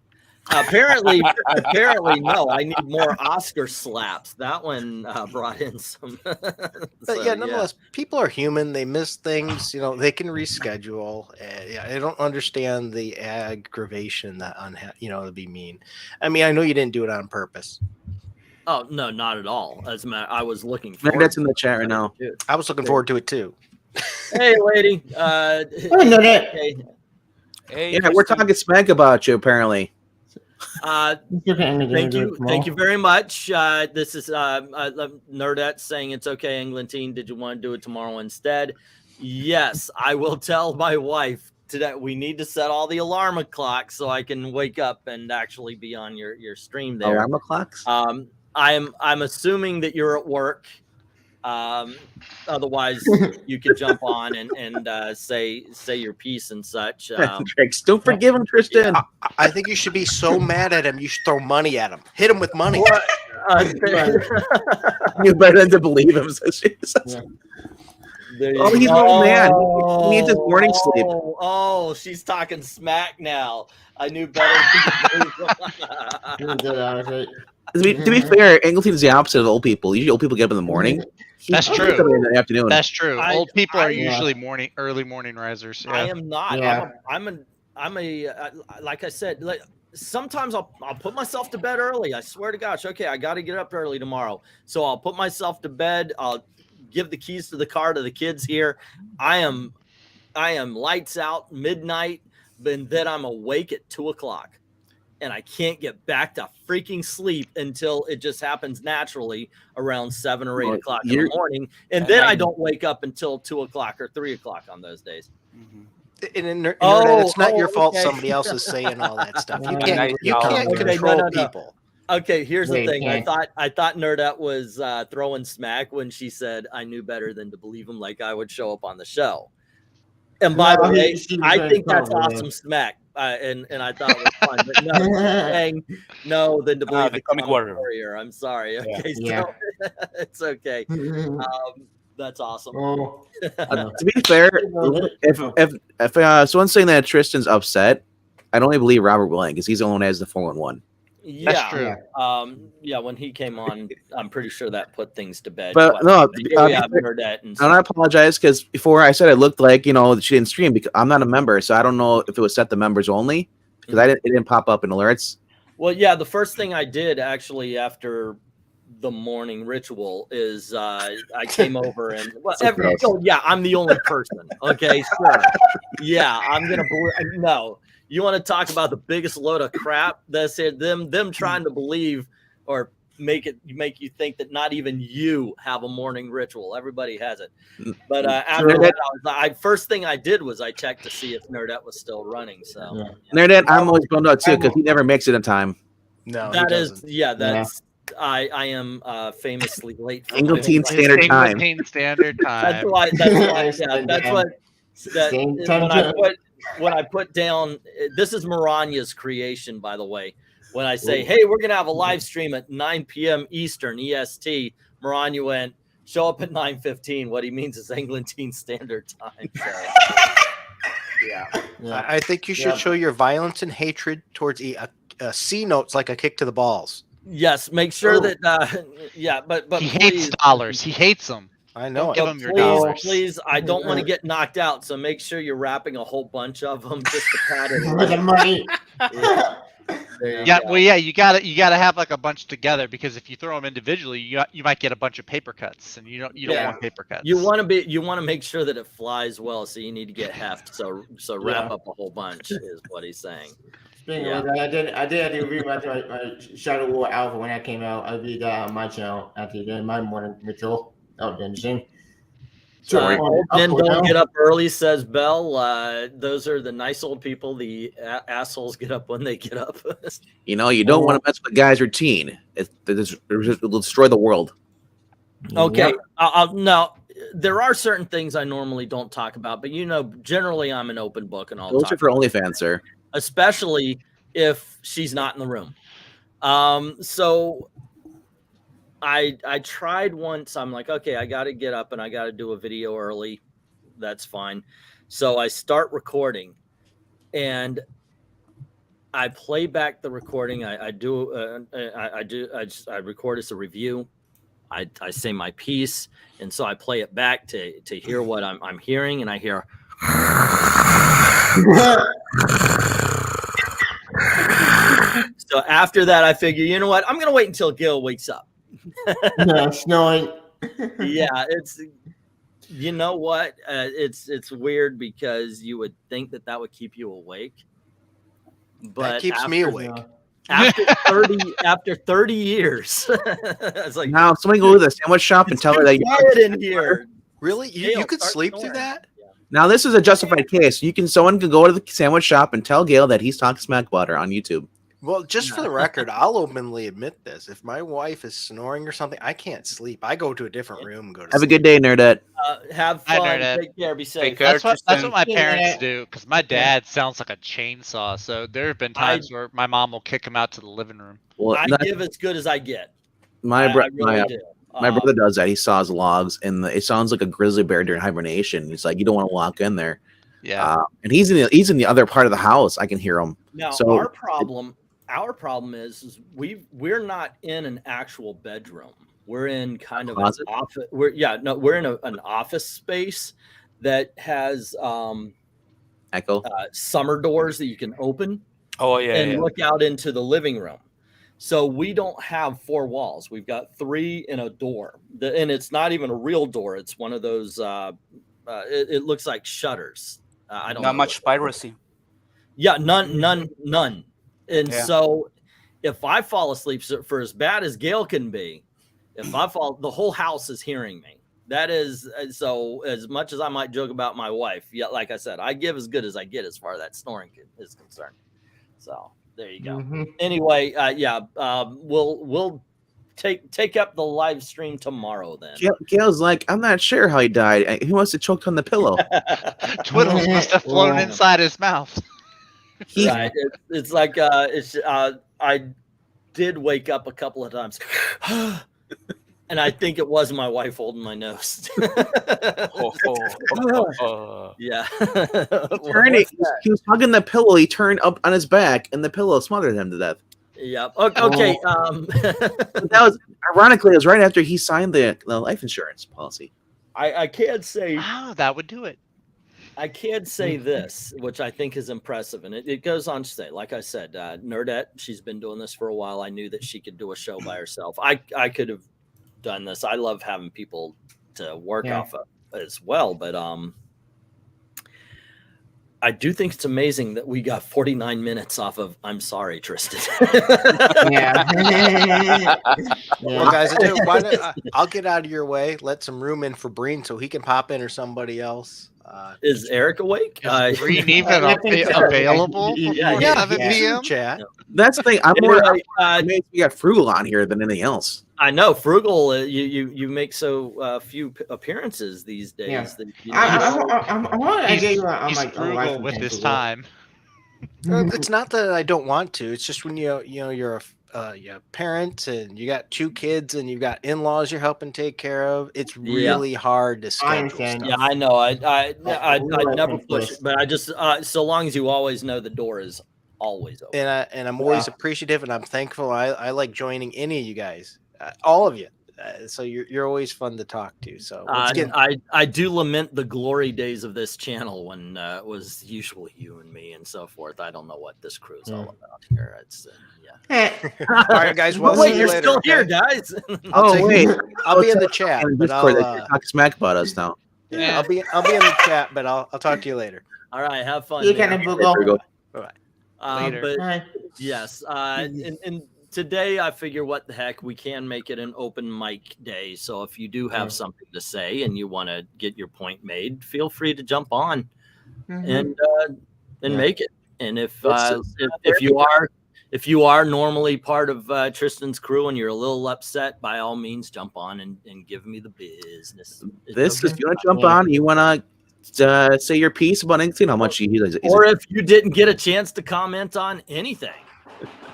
Apparently no. I need more Oscar slaps. That one brought in some. But yeah, nonetheless, people are human. They miss things. They can reschedule. I don't understand the aggravation that to be mean. I mean, I know you didn't do it on purpose. Oh no, not at all. As a matter, I was looking forward. That's in the chat right now. I was looking forward to it too. Hey, lady. Okay. Hey, Yeah, we're talking smack about you, apparently. Thank you very much. This is Nerdette saying it's okay, Englantine. Did you want to do it tomorrow instead? Yes, I will tell my wife today. We need to set all the alarm clocks so I can wake up and actually be on your stream there. Alarm clocks? I'm assuming that you're at work. Otherwise, you could jump on and say your piece and such. Don't forgive him, Tristen. I think you should be so mad at him. You should throw money at him. Hit him with money. You better than to believe him. Says she. Oh, he's an old man. He needs his morning sleep. Oh, she's talking smack now. I knew better. To be fair, Englantine is the opposite of old people. Usually, old people get up in the morning. That's true. In the afternoon. That's true. Old people are yeah. usually early morning risers. Yeah. I am not. Yeah. I'm a like I said. Sometimes I'll put myself to bed early. I swear to gosh. Okay, I got to get up early tomorrow, so I'll put myself to bed. I'll give the keys to the car to the kids here. I am lights out midnight, and then I'm awake at 2:00. And I can't get back to freaking sleep until it just happens naturally around 7 or 8 o'clock in the morning. And then I don't wake up until 2:00 or 3:00 on those days. And it's not your fault. Okay. Somebody else is saying all that stuff. You Okay. can't Okay, control no. people. Okay, here's the thing. Wait. I thought Nerdette was throwing smack when she said I knew better than to believe him, like I would show up on the show. And by the way, I think that's awesome smack. And I thought it was fun, but no, saying no than to believe the the comic warrior. I'm sorry. Okay, so it's okay. That's awesome. To be fair, if someone's saying that Tristan's upset, I'd only believe Robert Willing because he's the one who has the 411. Yeah, That's true. yeah. When he came on, I'm pretty sure that put things to bed. But no, here we have Nerdette, and I apologize because before I said it looked like she didn't stream because I'm not a member, so I don't know if it was set to members only because it didn't pop up in alerts. Well, yeah, the first thing I did actually after the morning ritual is I came over and I'm the only person. Okay, sure. Yeah, I'm gonna no. You want to talk about the biggest load of crap? That's it. Them trying to believe or make you think that not even you have a morning ritual. Everybody has it. But after that, first thing I did was I checked to see if Nerdette was still running. So Nerdette, I'm always bummed out too because he never makes it in time. No, that's I am famously late. For English Standard Time. English Standard Time. When I put down, this is Maranya's creation, by the way. When I say, hey, we're going to have a live stream at 9 p.m. Eastern EST, Maranya went, show up at 9:15. What he means is England Standard Time. So, yeah. I think you should show your violence and hatred towards C notes like a kick to the balls. Yes, make sure that, but he hates dollars. He hates them. I know. Give him your dollars. Please, I don't want to get knocked out, so make sure you're wrapping a whole bunch of them just to pat it. With the money. You gotta have like a bunch together because if you throw them individually, you might get a bunch of paper cuts, and you don't want paper cuts. You want to make sure that it flies well, so you need to get heft. So wrap up a whole bunch is what he's saying. Speaking of that, I did review my Shadow War Alpha when that came out. I did that on my channel after my morning ritual. That was interesting. Men don't get up early, says Bell. Those are the nice old people. The assholes get up when they get up. You don't want to mess with a guy's routine. It'll destroy the world. Okay. No, there are certain things I normally don't talk about, but generally I'm an open book and all. Those are for OnlyFans, sir. Especially if she's not in the room. So I tried once. I'm like, okay, I got to get up and I got to do a video early. That's fine. So I start recording and I play back the recording. I record as a review. I say my piece. And so I play it back to hear what I'm hearing. And I hear, so after that, I figure, you know what? I'm going to wait until Gil wakes up. Snoring. Yeah, it's it's weird because you would think that would keep you awake, but that keeps me awake. After 30 years, it's like now somebody go to the sandwich shop and tell her that you're in here. Really, you could sleep through that? Yeah. Now this is a justified case. Someone can go to the sandwich shop and tell Gail that he's talking smack about her on YouTube. Well, just for the record, I'll openly admit this. If my wife is snoring or something, I can't sleep. I go to a different room and go to Have sleep. a good day, Nerdette. Have fun. Take care. Be safe. Take care. That's what my parents do because my dad sounds like a chainsaw. So there have been times where my mom will kick him out to the living room. Well, I give as good as I get. My brother does that. He saws logs, and it sounds like a grizzly bear during hibernation. He's like, you don't want to walk in there. Yeah, and he's in the other part of the house. I can hear him. Now our problem is we're not in an actual bedroom. We're in kind of an office. We're in an office space that has echo summer doors that you can open. Oh yeah, and look out into the living room. So we don't have 4 walls. We've got 3 and a door. And it's not even a real door. It's one of those. It looks like shutters. I don't. Not much piracy. Yeah, none. And so, if I fall asleep, for as bad as Gail can be, if I fall, the whole house is hearing me. That is so. As much as I might joke about my wife, like I said, I give as good as I get as far as that snoring is concerned. So there you go. Mm-hmm. Anyway, we'll take up the live stream tomorrow. Then Gail's like, I'm not sure how he died. He must have choked on the pillow. Twiddles must have flown inside his mouth. Right. It's like I did wake up a couple of times, and I think it was my wife holding my nose. Yeah. He was hugging the pillow. He turned up on his back, and the pillow smothered him to death. Yeah. Okay. That was ironically, it was right after he signed the life insurance policy. I can't say. Oh, that would do it. I can't say this, which I think is impressive, and it goes on to say, like I said, Nerdette, she's been doing this for a while. I knew that she could do a show by herself. I could have done this. I love having people to work off of as well, but I do think it's amazing that we got 49 minutes off of I'm sorry, Tristen. Well, guys, I'll get out of your way. Let some room in for Breen so he can pop in or somebody else. Is Eric awake? Is Breen even available? Yeah, 7 p.m. Chat. That's the thing. I'm more amazed we got Frugal on here than anything else. I know Frugal. You make so few appearances these days. Yeah. That, you know, He's frugal with his time. It's not that I don't want to. It's just when you're a parent and you got 2 kids and you got in-laws you're helping take care of. It's really hard to schedule stuff. Yeah, I know. I never push it, but I just so long as you always know the door is always open. And I'm always appreciative and I'm thankful. I like joining any of you guys, all of you. So you're always fun to talk to. So I do lament the glory days of this channel when it was usually you and me and so forth. I don't know what this crew is all about here. It's all right, guys. Well, wait, you're still here, guys. Wait, I'll be in the chat. But talk smack about us now. Yeah, I'll be in the chat, but I'll talk to you later. All right, have fun. You can go. Bye. But yes, and today I figure what the heck, we can make it an open mic day. So if you do have something to say and you want to get your point made, feel free to jump on and make it. And if you are normally part of Tristan's crew and you're a little upset, by all means jump on and give me the business. If you want to jump on, you want to say your piece about anything, how much you like, or if you didn't get a chance to comment on anything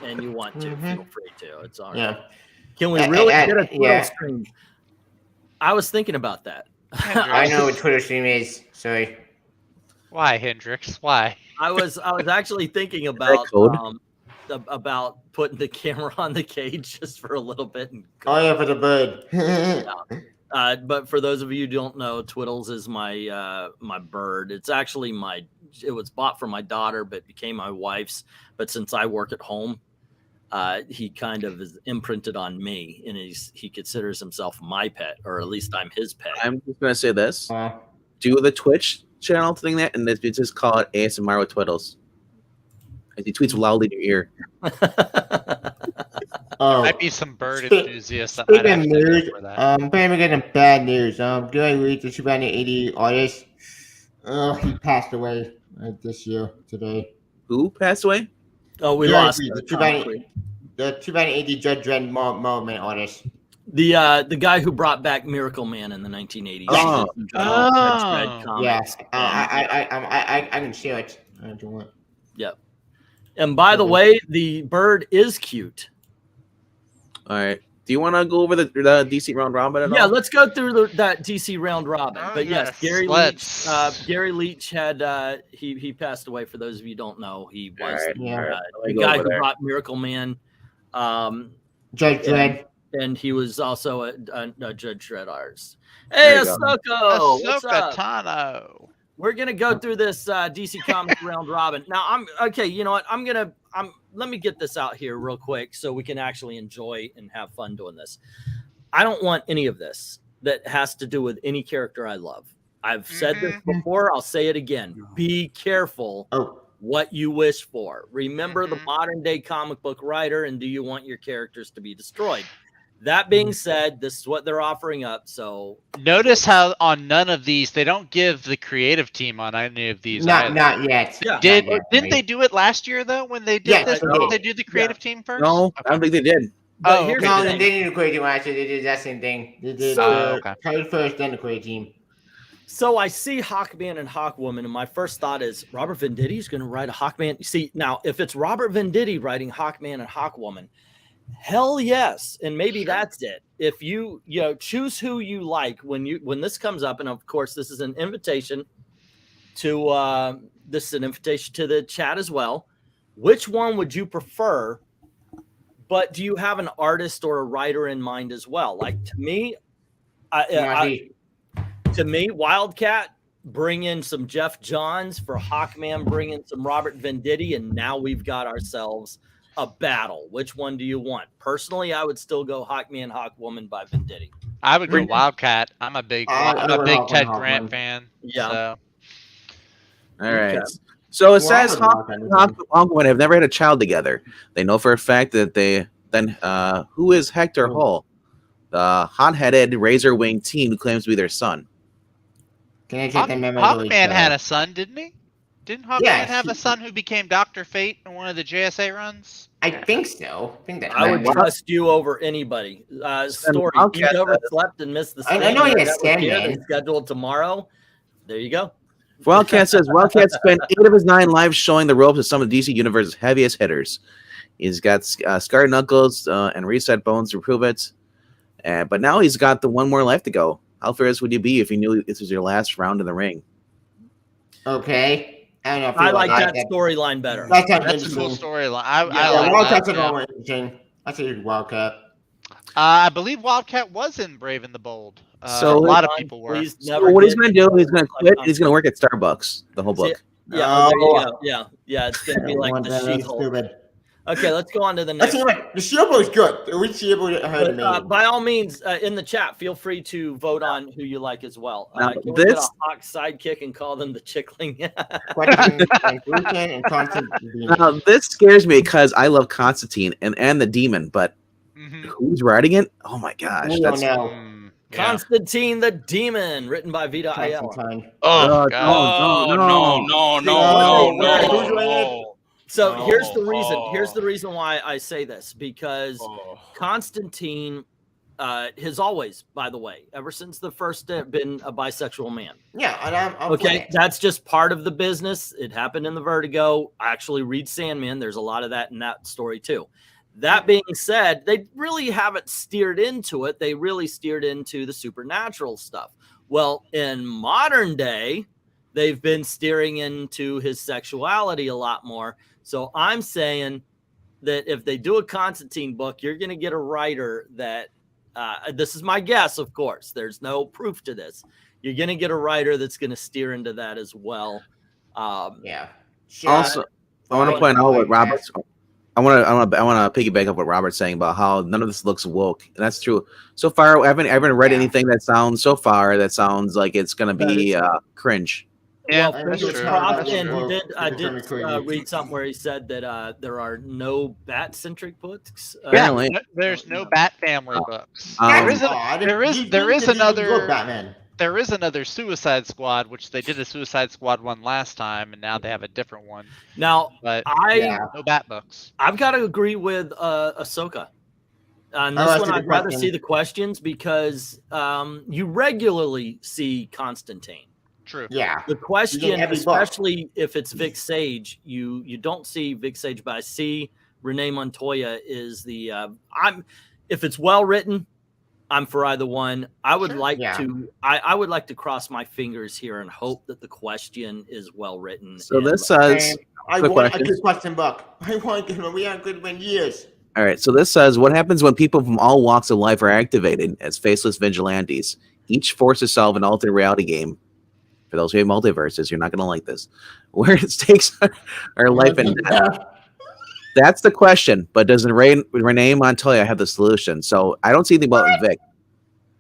and you want to, feel free to. It's all right. Yeah. Can we really get a Twitter stream? I was thinking about that. I know what Twitter stream is. Sorry. Why, Hendrix? Why? I was actually thinking about putting the camera on the cage just for a little bit. And for the bird. But for those of you who don't know, Twiddles is my my bird. It's actually it was bought for my daughter, but became my wife's. But since I work at home, he kind of is imprinted on me, and he considers himself my pet, or at least I'm his pet. I'm just gonna say this: do the Twitch channel thing that, and just call it ASMR with Twiddles. As he tweets loudly in your ear. Might be some bird enthusiasts that might have to news, for that. But we're getting bad news. Gary Lee, the 280 artist, he passed away this year today. Who passed away? Oh, we Gary lost Lee, the 280 Judge Dredd moment artist. The guy who brought back Miracle Man in the 1980s. Yes. I can share it if you want. Yep. And by the way, the bird is cute. All right. Do you want to go over the DC round robin at all? Yeah, let's go through that DC round robin. But yes, Gary Leach. Gary Leach had he passed away. For those of you who don't know, he was the guy who brought Miracle Man. Judge Dredd. And he was also a Judge Dredd artist. Hey, Ahsoka! What's up? Tano. We're gonna go through this DC Comics round robin. Now I'm okay. You know what? Let me get this out here real quick so we can actually enjoy and have fun doing this. I don't want any of this that has to do with any character I love. I've said this before. I'll say it again. Be careful what you wish for. Remember the modern day comic book writer, and do you want your characters to be destroyed? That being said, this is what they're offering up. So notice how on none of these they don't give the creative team on any of these. Not yet. Yeah. Didn't they do it last year though? When they did this, did they do the creative team first? No, I don't think they did. No, they didn't do the creative team last year. They did that same thing. They did trade first, then the creative team. So I see Hawkman and Hawkwoman, and my first thought is Robert Venditti is going to write a Hawkman. You see, now if it's Robert Venditti writing Hawkman and Hawkwoman, hell yes, and maybe that's it. If you choose who you like when this comes up, and of course this is an invitation to the chat as well. Which one would you prefer But do you have an artist or a writer in mind as well? Like to me, Wildcat, bring in some Jeff Johns. For Hawkman, bring in some Robert Venditti, and now we've got ourselves a battle. Which one do you want? Personally, I would still go Hawkman, Hawkwoman by Venditti. I would go Wildcat. I'm a big Ted Grant fan. Yeah. So. All right. Okay. So it says Hawkwoman have never had a child together. They know for a fact that who is Hector Hull, the hot-headed razor-winged teen who claims to be their son? Hawkman had a son, didn't he? Didn't Hawkman have a son who became Dr. Fate in one of the JSA runs? I think so. I would trust you over anybody. Story, you overslept and missed the I know he has Sandman scheduled tomorrow. There you go. Wildcat says Wildcat spent 8 of his 9 lives showing the ropes of some of DC Universe's heaviest hitters. He's got scarred knuckles and reset bones to prove it. But now he's got the one more life to go. How furious would you be if you knew this was your last round in the ring? Okay. I don't know if I like that storyline better. That's a cool storyline. I Wildcat's more interesting. I say Wildcat. I believe Wildcat was in Brave and the Bold. So a lot of people were. So what he's going to do, he's going to quit. He's going to work at Starbucks. The whole book. Yeah, it's going to be like the She-Hulk. Okay, let's go on to the next. The She-Hulk is good. Which She-Hulk by all means, in the chat, feel free to vote on who you like as well. Now, can we get a Hawk sidekick and call them the Chickling? This scares me because I love Constantine and the Demon, but who's writing it? Oh my gosh! Constantine the Demon, written by Vita Ayala. Oh, no. So here's the reason. Here's the reason why I say this, because Constantine has always, by the way, ever since the first been a bisexual man. Yeah, and I'm okay. That's just part of the business. It happened in the Vertigo. I actually read Sandman. There's a lot of that in that story too. That being said, they really haven't steered into it. They really steered into the supernatural stuff. Well, in modern day, they've been steering into his sexuality a lot more. So I'm saying that if they do a Constantine book, you're going to get a writer that, this is my guess, of course. There's no proof to this. You're going to get a writer that's going to steer into that as well. Yeah. Also, I want to point out what Robert's. I want to piggyback up what Robert's saying about how none of this looks woke, and that's true. So far, I haven't read anything that sounds like it's going to be cringe. Yeah, and I did read something where he said that there are no bat-centric books. There's no Bat family books. There is another Suicide Squad, which they did a Suicide Squad one last time, and now they have a different one. Now, but no Bat books. I've got to agree with Ahsoka. On this one, I'd rather see the questions because you regularly see Constantine. True. Yeah. The question, especially if it's Vic Sage, you don't see Vic Sage, but I see Renee Montoya is the if it's well written, I'm for either one. I would like to I would like to cross my fingers here and hope that the question is well written. So this says I want a good question, Buck. We haven't good in years. All right. So this says what happens when people from all walks of life are activated as faceless vigilantes. Each force to solve an alternate reality game. For those who have multiverses, you're not going to like this. Where it stakes are life and death. That's the question. But does Renee Montoya have the solution? So I don't see anything about Vic.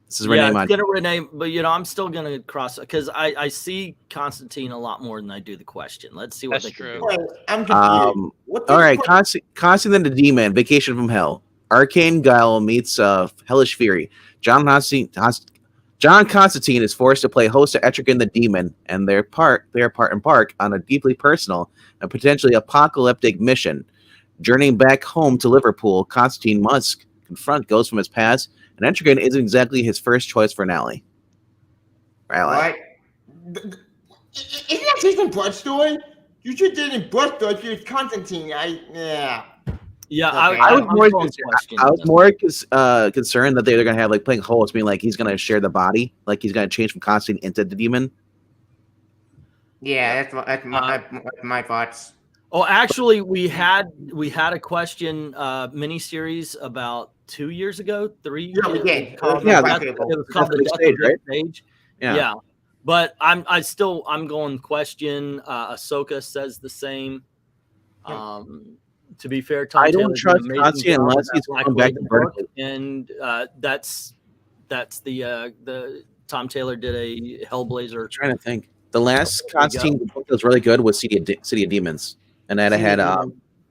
This is Renee Montoya. Renee, but I'm still going to cross because I see Constantine a lot more than I do the question. Let's see what they can do. I'm confused. All right, Constantine the Demon, Vacation from Hell. Arcane Guile meets Hellish Fury. John Constantine is forced to play host to Etrigan the Demon, and they embark on a deeply personal and potentially apocalyptic mission. Journeying back home to Liverpool, Constantine must confront ghosts from his past, and Etrigan isn't exactly his first choice for an ally. Right. Isn't that just a Blood story? You just did in Blood story. It's Constantine. Yeah, okay. I was more concerned that they're going to have like playing host, meaning like he's going to share the body, like he's going to change from Constantine into the Demon. Yeah, that's my thoughts. Oh, actually, we had a question miniseries about 2 years ago, 3. Yeah, we did. It was Yeah, called the Death Stage, of the right? Stage. Yeah. Yeah. But I'm going question. Ahsoka says the same. To be fair, Tom I don't Taylor did trust an amazing Constantine job with unless that he's Black going back to Raven book, vertical. and that's the Tom Taylor did a Hellblazer. I'm trying to think. The last Constantine book that was really good was City of Demons, and that had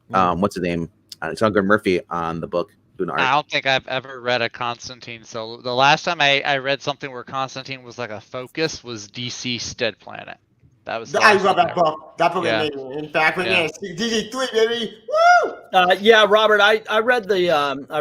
what's his name? John Murphy on the book doing art. I don't think I've ever read a Constantine solo. The last time I read something where Constantine was like a focus was DC Dead Planet. That was. I love that book. That book Yeah. is amazing. In fact, we're Yeah. getting DC3, baby. Woo! Yeah, Robert, I read the I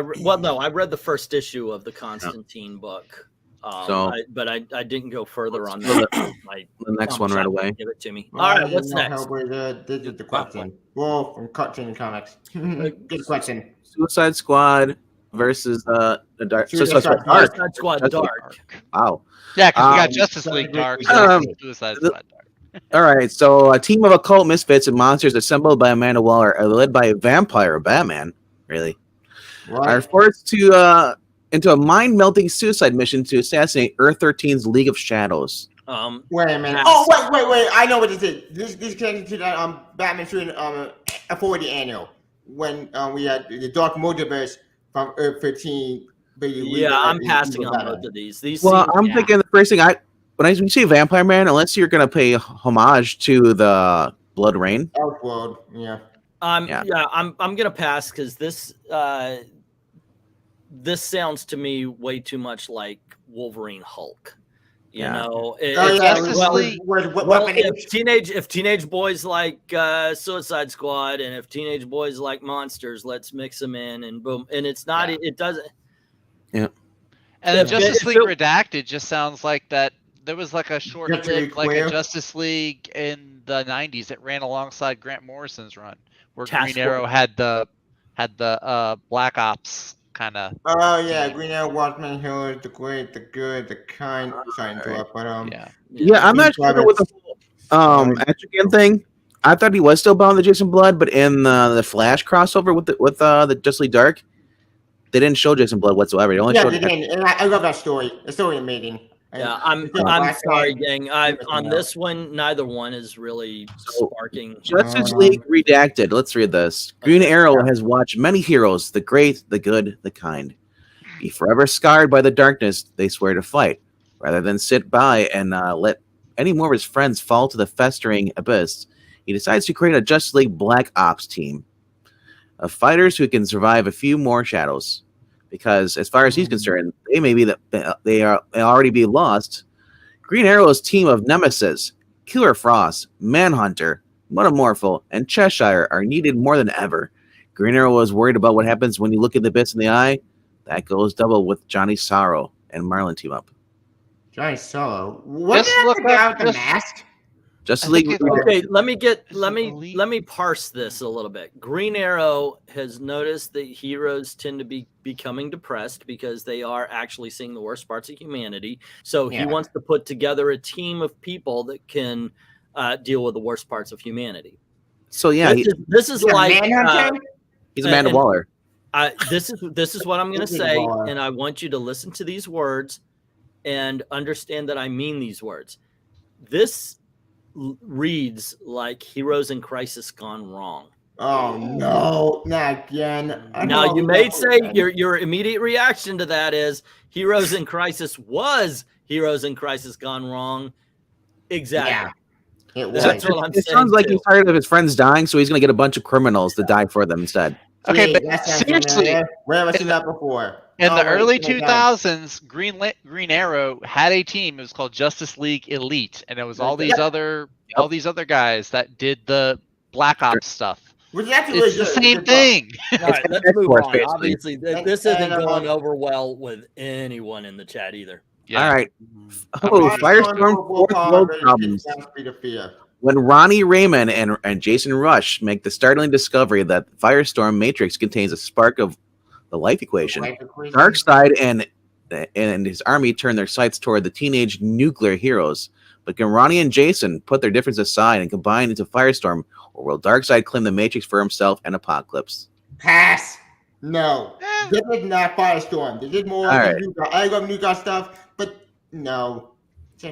read the first issue of the Constantine book. But I didn't go further on that. The next one right away. Give it to me. Well, All right, what's next? Hellblazer, this is the question. Well, from cartoon comics. Good question. Suicide Squad versus the Dark. Suicide Squad Suicide Squad Dark. Wow. Yeah, because we got Justice League Dark, Suicide Squad Dark. All right, so a team of occult misfits and monsters assembled by Amanda Waller are led by a vampire Batman, really, are forced to into a mind-melting suicide mission to assassinate Earth 13's League of Shadows. Wait a minute. Oh, wait. I know what this is. This is connected to that Batman shooting a 40 annual when we had the Dark Multiverse from Earth 13. Yeah, I'm passing on both of these. Well, I'm thinking the first thing when you say Vampire Man, unless you're gonna pay homage to the Blood Rain. Elfworld, yeah. I'm gonna pass because this sounds to me way too much like Wolverine Hulk. You know, if teenage boys like Suicide Squad and if teenage boys like monsters, let's mix them in and boom. And it's not. Yeah. It doesn't. Yeah. And the Justice League Redacted just sounds like that. There was like a short clip, like a Justice League in the '90s that ran alongside Grant Morrison's run, where Green Arrow had the Black Ops kind of. Oh yeah, Green Arrow, Watchmen, Healer, the Great, the Good, the Kind. Sorry to interrupt, but I'm not sure with the Etrigan thing. I thought he was still bound to Jason Blood, but in the Flash crossover with the Justice League Dark, they didn't show Jason Blood whatsoever. They only showed. They didn't. And I love that story. The story is amazing. Yeah, I'm sorry, gang. On this one, neither one is really sparking. Justice League Redacted. Let's read this. Green Arrow has watched many heroes, the great, the good, the kind, be forever scarred by the darkness they swear to fight. Rather than sit by and let any more of his friends fall to the festering abyss, he decides to create a Justice League Black Ops team of fighters who can survive a few more shadows. Because as far as he's concerned, they already be lost. Green Arrow's team of Nemesis, Killer Frost, Manhunter, Metamorpho, and Cheshire are needed more than ever. Green Arrow is worried about what happens when you look at the bits in the eye. That goes double with Johnny Sorrow and Marlin team up. Johnny Sorrow. What did you get out the mask? Justice League. Okay, let me parse this a little bit. Green Arrow has noticed that heroes tend to be becoming depressed because they are actually seeing the worst parts of humanity. So he wants to put together a team of people that can deal with the worst parts of humanity. So yeah, this is like he's Amanda Waller. This is what I'm going to say, and I want you to listen to these words and understand that I mean these words. This reads like Heroes in Crisis gone wrong. Oh no, not again. Now you may say your immediate reaction to that is Heroes in Crisis was Heroes in Crisis gone wrong. Exactly. Yeah, it was. That's what I'm saying. It sounds like he's tired of his friends dying, so he's going to get a bunch of criminals to die for them instead. Okay, but seriously, where have I seen that before? In the early 2000s, Green Arrow had a team. It was called Justice League Elite, and it was all these other guys that did the Black Ops stuff. It's the same thing. All right, let's move on. Obviously, this isn't going over well with anyone in the chat either. Yeah. All right. Oh, Firestorm Fourth World Problems. When Ronnie Raymond and Jason Rush make the startling discovery that Firestorm Matrix contains a spark of the life equation, Darkseid and his army turn their sights toward the teenage nuclear heroes, But can Ronnie and Jason put their differences aside and combine into Firestorm, or will Darkseid claim the Matrix for himself and Apocalypse? Pass. No. They did not Firestorm. They did more of the New God stuff, but no.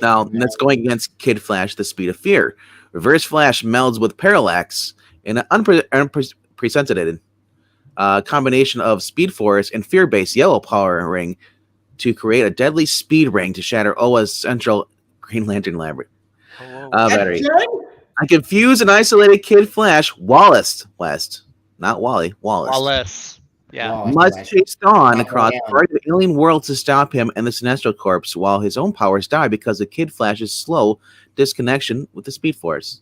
Now, that's going against Kid Flash, the Speed of Fear. Reverse Flash melds with Parallax in an unprecedented combination of Speed Force and Fear-based Yellow Power Ring to create a deadly speed ring to shatter Oa's central Green Lantern battery. A confused and isolated Kid Flash, Wallace West, not Wally, Wallace. Yeah. Must chase Dawn across the alien world to stop him and the Sinestro Corps while his own powers die because of Kid Flash's slow disconnection with the Speed Force.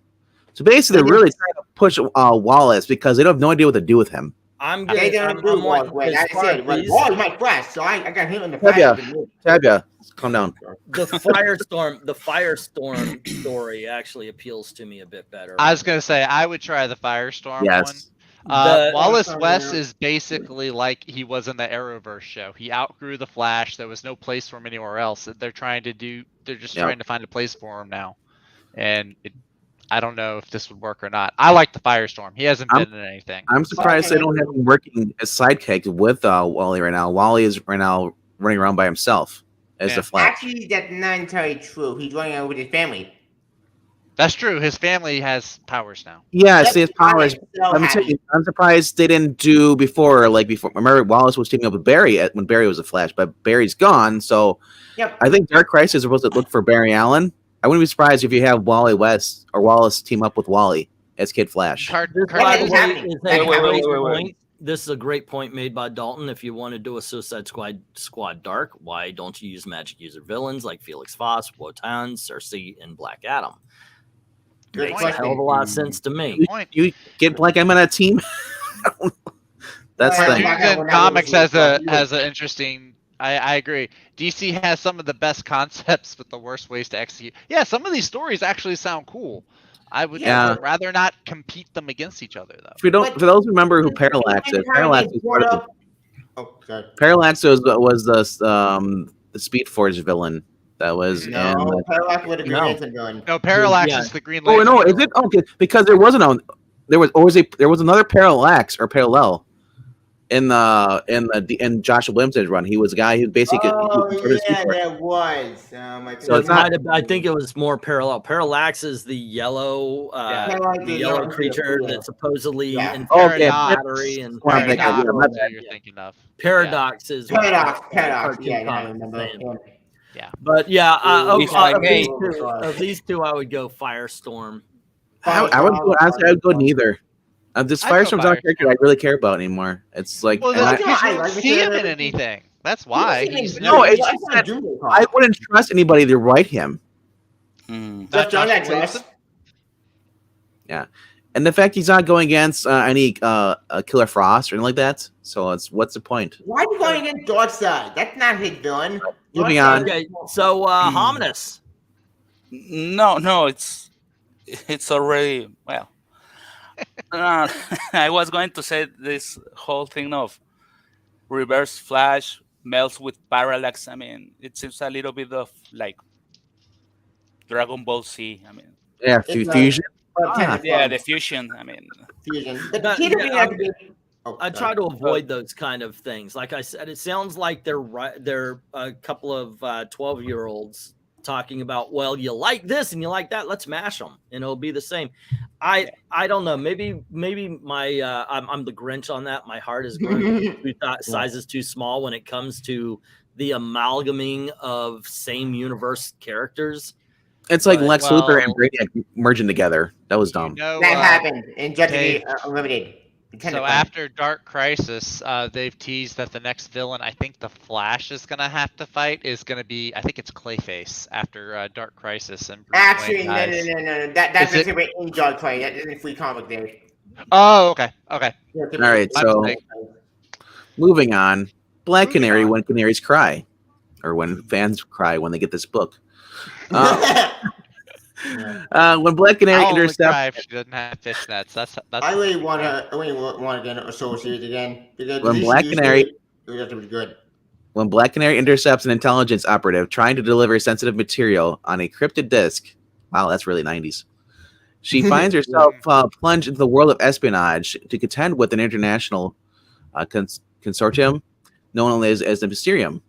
So basically, they're really trying to push Wallace because they don't have no idea what to do with him. I'm good. Wallace might crash, so I got him in the flash. Tabia, calm down. The Firestorm story actually appeals to me a bit better. I was gonna say I would try the Firestorm one. Wallace West is basically like he was in the Arrowverse show. He outgrew the Flash. There was no place for him anywhere else. They're trying to find a place for him now. And I don't know if this would work or not. I like the Firestorm. He hasn't been in anything. I'm surprised they don't have him working as sidekick with Wally right now. Wally is right now running around by himself as the Flash. Actually, that's not entirely true. He's running around with his family. That's true. His family has powers now. Yeah, see his powers. I'm surprised they didn't do before. Like before, remember Wallace was teaming up with Barry when Barry was a Flash, but Barry's gone. So I think Dark Crisis is supposed to look for Barry Allen. I wouldn't be surprised if you have Wally West or Wallace team up with Wally as Kid Flash. This is a great point made by Dalton. If you want to do a Suicide Squad Dark, why don't you use magic user villains like Felix Faust, Wotan, Cersei, and Black Adam? Makes a hell of a lot of sense to me. You get Black Adam on that team? That's the thing. Comics has an interesting. I agree. DC has some of the best concepts, but the worst ways to execute. Yeah, some of these stories actually sound cool. I would rather not compete them against each other, though. For those who remember who Parallax is, Parallax was the Speed Force villain. That was Parallax with the Green Lantern villain. No, Parallax is the Green Lantern. Oh no, is it? Okay, because there was another Parallax or Parallel in Joshua Williamson's run. He was a guy who basically. There was. So it's not. I think it was more Parallel. Parallax is the yellow, yellow creature that supposly in battery and you're thinking of. Paradox is Paradox. Yeah, I remember. Yeah, but of these two, I would go Firestorm. I would go neither. This Firestorm's not a character I really care about anymore. It's like I don't see him in anything. That's why. I wouldn't trust anybody to write him. Yeah, and the fact he's not going against any Killer Frost or anything like that. So what's the point? Why are you going against Darkseid? That's not his villain. Moving on. Okay, so Hominus. No, it's already well. I was going to say this whole thing of Reverse Flash melts with Parallax. I mean, it seems a little bit of like Dragon Ball Z. I mean, fusion. The fusion. I mean, fusion. I try to avoid those kind of things. Like I said, it sounds like they're a couple of 12-year-olds talking about, well, you like this and you like that, let's mash them and it'll be the same. I don't know. Maybe my I'm the Grinch on that. My heart is sizes too small when it comes to the amalgaming of same universe characters. It's like Lex Luthor and Brainiac merging together. That was dumb. That happened in Justice Unlimited. So after Dark Crisis, they've teased that the next villain I think the Flash is going to have to fight is going to be, I think it's Clayface after Dark Crisis. And actually, no. That's in Dark Crisis. That isn't free comic there. Oh, okay. All right, so moving on. Black Canary, when canaries cry, or when fans cry when they get this book. When Black Canary intercepts, she doesn't have fishnets. That's. I really want to get a solo series again because when Black Canary, it would have to be good. When Black Canary intercepts an intelligence operative trying to deliver sensitive material on a cryptid disk, Wow, that's really 90s. She finds herself plunged into the world of espionage to contend with an international consortium known as the Mysterium.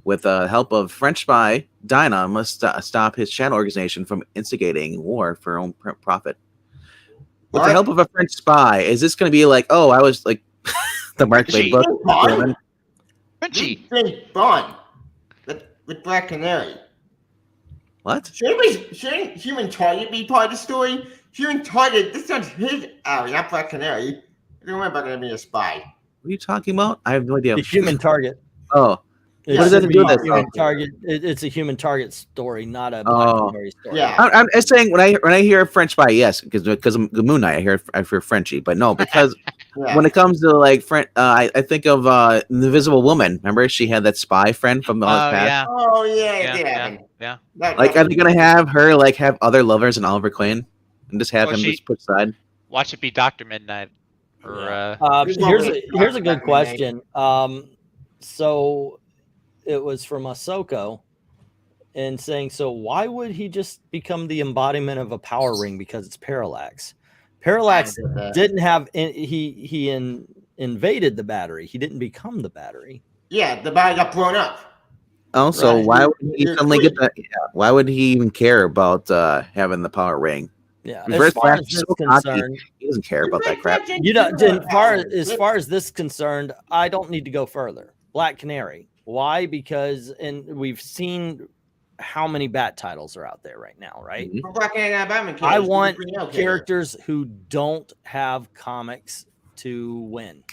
With the help of French spy, Dinah must stop his shadow organization from instigating war for her own profit. With the help of a French spy, is this going to be like, oh, I was like the Mark Twain book? Frenchie. Bond with Black Canary. What? Shouldn't Human Target be part of the story? Human Target, this one's his alley, not Black Canary. I don't remember about going to be a spy. What are you talking about? I have no idea. The Human Target. Oh. What does that do with Human Target? It's a Human Target story, not a Black Canary story. Yeah. I'm saying when I hear French spy, yes, because of the Moon Knight, I hear Frenchie, but no, because when it comes to like I think of the Invisible Woman. Remember, she had that spy friend from the past. Yeah. Oh yeah. Like, are they gonna have her like have other lovers in Oliver Queen and just have him just put aside? Watch it be Dr. Midnight. Or here's a good question. So it was from Ahsoka and saying, so why would he just become the embodiment of a power ring? Because it's Parallax. Parallax didn't have he invaded the battery. He didn't become the battery. Yeah, the battery got blown up. Also, why would he suddenly get that? Yeah, why would he even care about having the power ring? Yeah, as far as this concerned, he doesn't care about that crap. You know, as far as this is concerned, I don't need to go further. Black Canary. Why? Because we've seen how many Bat titles are out there right now, right? I want characters who don't have comics to win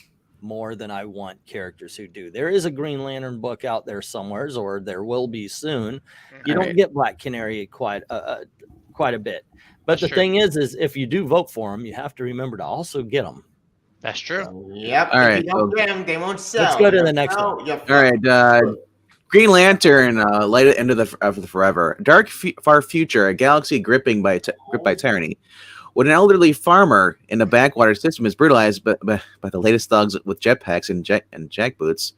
more than I want characters who do. There is a Green Lantern book out there somewheres, or there will be soon. You don't get Black Canary quite a bit. But the thing is if you do vote for them, you have to remember to also get them. That's true. Yep. All right. If you don't get them, they won't sell. Let's go to the next one. All right. Green Lantern, light at end of the forever. Dark far future, a galaxy gripped by tyranny. When an elderly farmer in the backwater system is brutalized by the latest thugs with jetpacks and jackboots,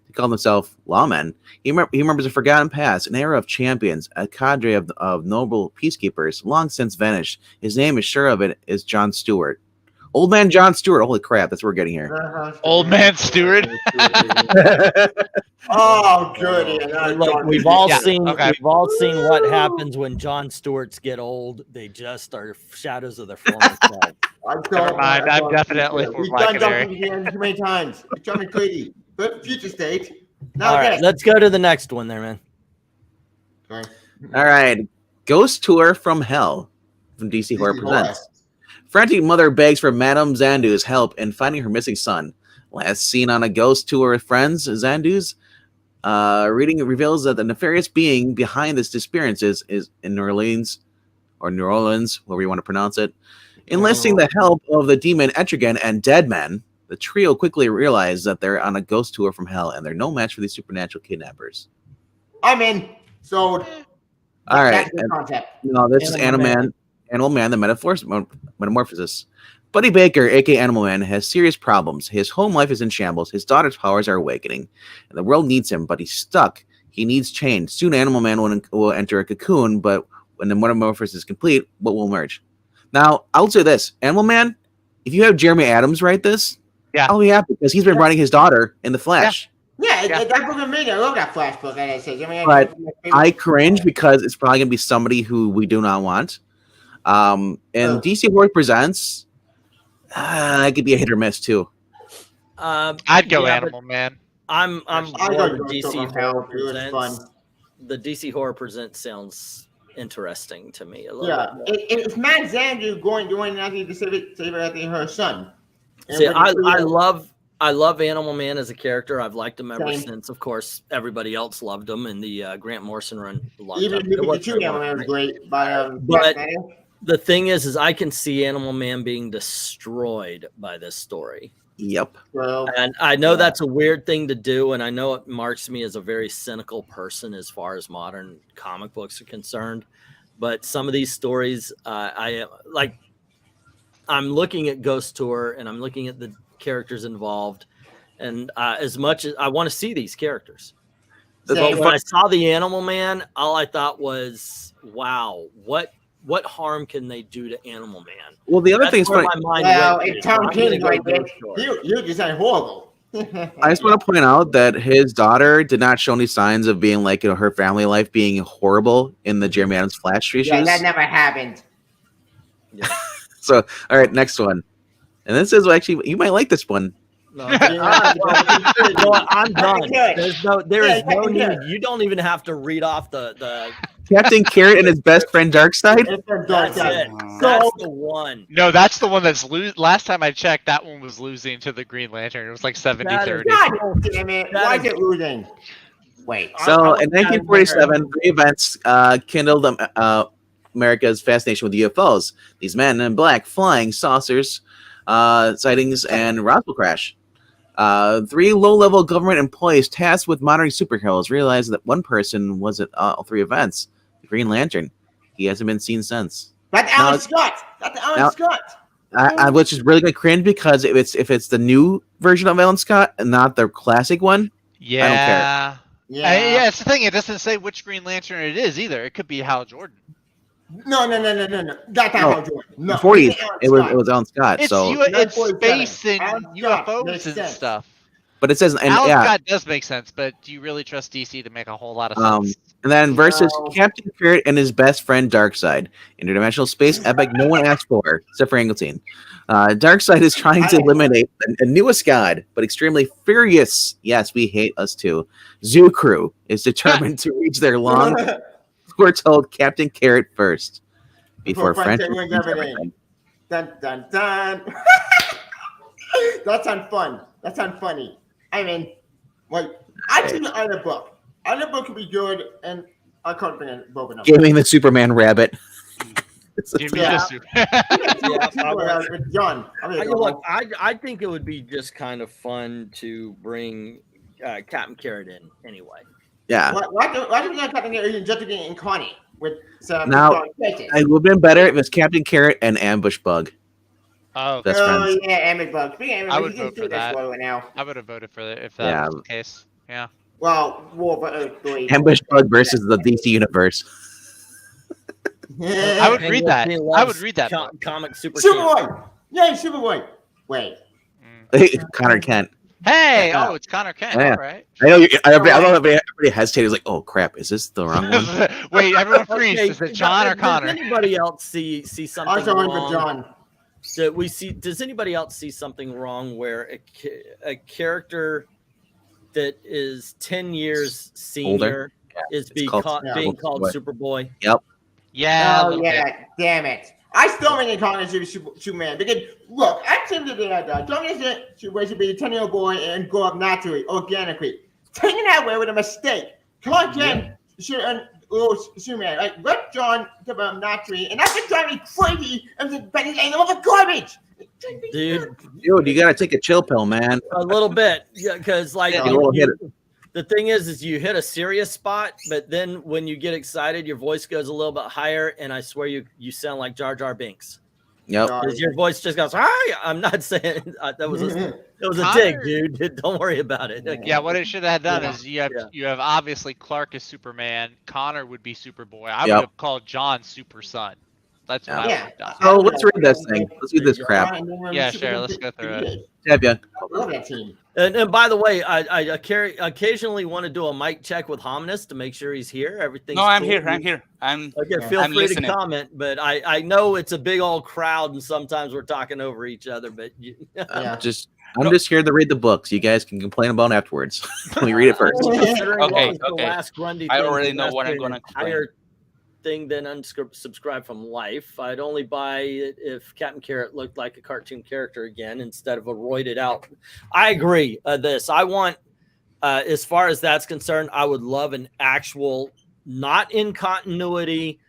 they call themselves lawmen. He remembers a forgotten past, an era of champions, a cadre of noble peacekeepers, long since vanished. His name, is sure of it, is John Stewart. Old man John Stewart. Holy crap, that's what we're getting here. Old man Stewart. Oh, good. Look, we've all seen what happens when John Stewarts get old. They just are shadows of their former self. Never mind. I'm definitely for Black Canary. Too many times. John McCready. But future state. All right, let's go to the next one there, man. Sorry. All right. Ghost Tour from Hell from DC Horror Presents. Frantic mother begs for Madame Xandu's help in finding her missing son. Last seen on a ghost tour with friends, Xandu's reading reveals that the nefarious being behind this disappearance is in New Orleans, whatever you want to pronounce it. Enlisting the help of the demon Etrigan and Deadman, the trio quickly realize that they're on a ghost tour from hell and they're no match for these supernatural kidnappers. I'm in. Sold. All right. No, this is Animal Man, the Metamorphosis. Buddy Baker, aka Animal Man, has serious problems. His home life is in shambles. His daughter's powers are awakening, and the world needs him, but he's stuck. He needs change. Soon, Animal Man will enter a cocoon, but when the metamorphosis is complete, what will emerge? Now, I'll say this: Animal Man, if you have Jeremy Adams write this, I'll be happy because he's been writing his daughter in the Flash. Yeah, that book amazing. I love that Flash book. But I cringe because it's probably gonna be somebody who we do not want. And DC Horror Presents, it could be a hit or miss too. I'd go Animal Man. I'm more DC Horror Presents. The DC Horror Presents sounds interesting to me a little bit. It's Matt Xandu doing nothing to save her son. See, I love Animal Man as a character. I've liked him ever since. Of course, everybody else loved him in the Grant Morrison run. Even the two Animal Man was great. But the thing is I can see Animal Man being destroyed by this story. Yep. And I know that's a weird thing to do, and I know it marks me as a very cynical person as far as modern comic books are concerned. But some of these stories, I'm looking at Ghost Tour, and I'm looking at the characters involved, and as much as I want to see these characters, But when I saw the Animal Man, all I thought was, wow, what harm can they do to Animal Man? Well, the other thing is funny. Well, if Tom King like this, you just ain't horrible. I just want to point out that his daughter did not show any signs of being like, her family life being horrible in the Jeremy Adams Flash issues. Yeah, that never happened. Yeah. So, all right, next one. And this is actually, you might like this one. No, I'm done. There is no need. You don't even have to read off the Captain Carrot and his best friend Darkseid. That's it. That's the one. No, that's the one that's last time I checked, that one was losing to the Green Lantern. It was like 70-30. God damn it! Why is it losing? Wait. So in 1947, three events kindled America's fascination with UFOs. These men in black flying saucers, sightings, and Roswell crash. Three low-level government employees tasked with monitoring superheroes realized that one person was at all three events. The Green Lantern. He hasn't been seen since. That's Alan Scott. That's Alan Scott. Which is really gonna cringe because if it's the new version of Alan Scott and not the classic one, yeah, I don't care. Yeah, it's the thing. It doesn't say which Green Lantern it is either. It could be Hal Jordan. No. That's not Hal Jordan. No. 40s, it was Alan Scott. It's space and UFOs and stuff. But it says, Alan Scott does make sense, but do you really trust DC to make a whole lot of sense? And then versus Captain Carrot and his best friend Darkseid, interdimensional space epic no one asked for, except for Angleton. Darkseid is trying to eliminate the newest god, but extremely furious. Yes, we hate us too. Zoo Crew is determined to reach their long. We're told Captain Carrot first before French wins everything. Dun dun dun. That's unfun. That's unfunny. I mean, I've seen the other book. Other book could be good, and I can't bring it both enough. Giving the Superman rabbit. Give me the Superman. With John. Look, I think it would be just kind of fun to bring Captain Carrot in anyway. Yeah. Why do we not Captain Carrot just in Connie with some? Now, it would have been better if it was Captain Carrot and Ambush Bug. Oh, yeah, Ambush Bug. I would vote for that. I would have voted for that if that was the case. Yeah. Well, Ambush Bug versus the DC universe. I would read that. I would read that. Comic Superboy. Yay, Superboy. Wait. Connor Kent. Hey, it's Connor Kent. Yeah. All right. I know. I don't know if everybody hesitated. It's like, oh crap, is this the wrong one? Wait, everyone freeze. Is it John or Connor? Does anybody else see something wrong? John. Does anybody else see something wrong where a character that is 10 years senior is being called Superboy? Yep. Yeah. Oh yeah. Damn it. I still make a comment to Superman because look, I think that John should be a 10-year-old boy and grow up naturally, organically. Taking that way with a mistake. Clark Kent should Superman. Like let John develop naturally, and that's what drives me crazy. And the animal for garbage. Dude, you gotta take a chill pill, man. A little bit, because the thing is you hit a serious spot, but then when you get excited, your voice goes a little bit higher, and I swear you sound like Jar Jar Binks. Yep. Because your voice just goes, hi. I'm not saying that was a dig, dude. Don't worry about it. Okay. Yeah, what it should have done is you have obviously Clark is Superman, Connor would be Superboy. I would have called John Super Son. That's what I would have done. So let's read this thing. Let's read this crap. Yeah, sure. Let's go through it. Yeah. And by the way, I occasionally want to do a mic check with Hominus to make sure he's here. Everything's No, I'm cool. here. I'm here. Okay, feel I'm free listening. to comment, but I know it's a big old crowd, and sometimes we're talking over each other. But I'm just here to read the books. You guys can complain about it afterwards. Let me read it first. Okay. I already know what I'm going to complain. Thing than unsubscribe from Life. I'd only buy it if Captain Carrot looked like a cartoon character again instead of a roided out. I agree. I want, as far as that's concerned, I would love an actual, not in continuity,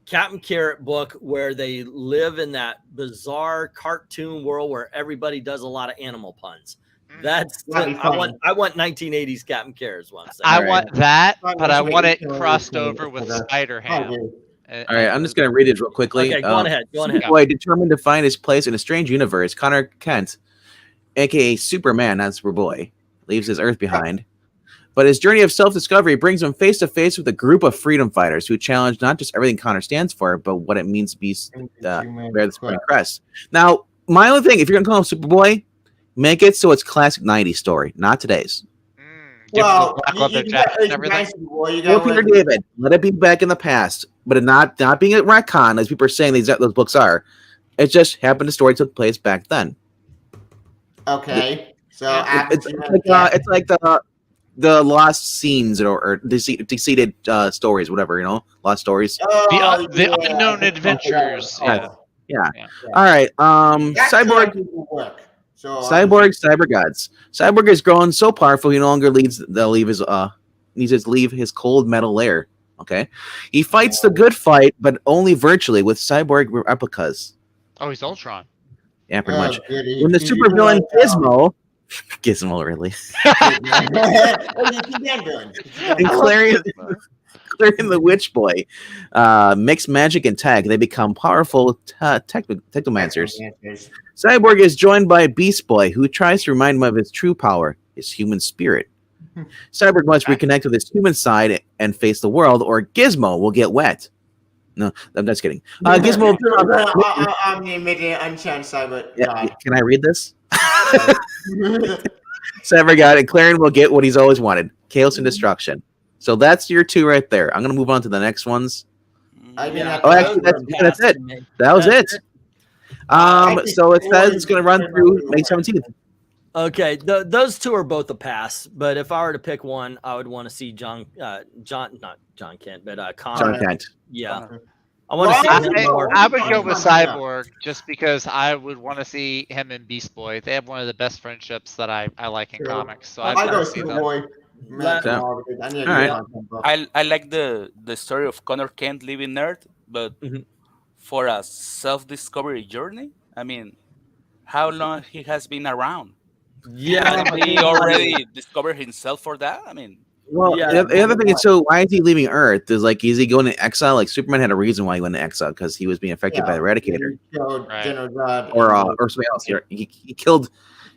Captain Carrot book where they live in that bizarre cartoon world where everybody does a lot of animal puns. I want 1980s Captain Carrot is what I'm saying. I want that, but I want it crossed over with Spider-Ham. All right, I'm just going to read it real quickly. Okay, go on ahead. Boy determined to find his place in a strange universe, Connor Kent, a.k.a. Superman, not Superboy, leaves his Earth behind. But his journey of self-discovery brings him face to face with a group of freedom fighters who challenge not just everything Connor stands for, but what it means to be wear the Supreme crest. Now, my only thing, if you're gonna call him Superboy, make it so it's classic '90s story, not today's. Well, Peter David, let it be back in the past, but it not being a retcon as people are saying those books are. It just happened. The story took place back then. Okay, so it's like the lost scenes or deceased stories, whatever, lost stories. The unknown adventures. Yeah. All right. Cyborg. Cyber Gods. Cyborg is growing so powerful he no longer needs to leave his cold metal lair. Okay. He fights the good fight, but only virtually with cyborg replicas. Oh, he's Ultron. Yeah, pretty much. When the supervillain Gizmo, really. And Clarion the Witch Boy mix magic and tech. They become powerful technomancers. Cyborg is joined by Beast Boy, who tries to remind him of his true power, his human spirit. Cyborg must reconnect with his human side and face the world, or Gizmo will get wet. No, I'm just kidding. Gizmo. I'm the immediate unchanged Cyber. Yeah, can I read this? Cyber God and Clarion will get what he's always wanted: chaos and destruction. So that's your two right there. I'm gonna move on to the next ones. Actually, that's it. That was it. So it says it's gonna run through May 17th. Okay, those two are both a pass. But if I were to pick one, I would want to see John Kent, but Connor. John Kent. Yeah. I want to see him more. I would go with Cyborg just because I would want to see him and Beast Boy. They have one of the best friendships that I like in comics. So I'd go see them. I like the story of Connor Kent leaving Nerd, but for a self-discovery journey, I mean, how long he has been around? Yeah, he already discovered himself for that. I mean, well, yeah, the other thing is, so why is he leaving Earth? Is he going to exile? Like Superman had a reason why he went to exile because he was being affected by the Eradicator, or something else. He killed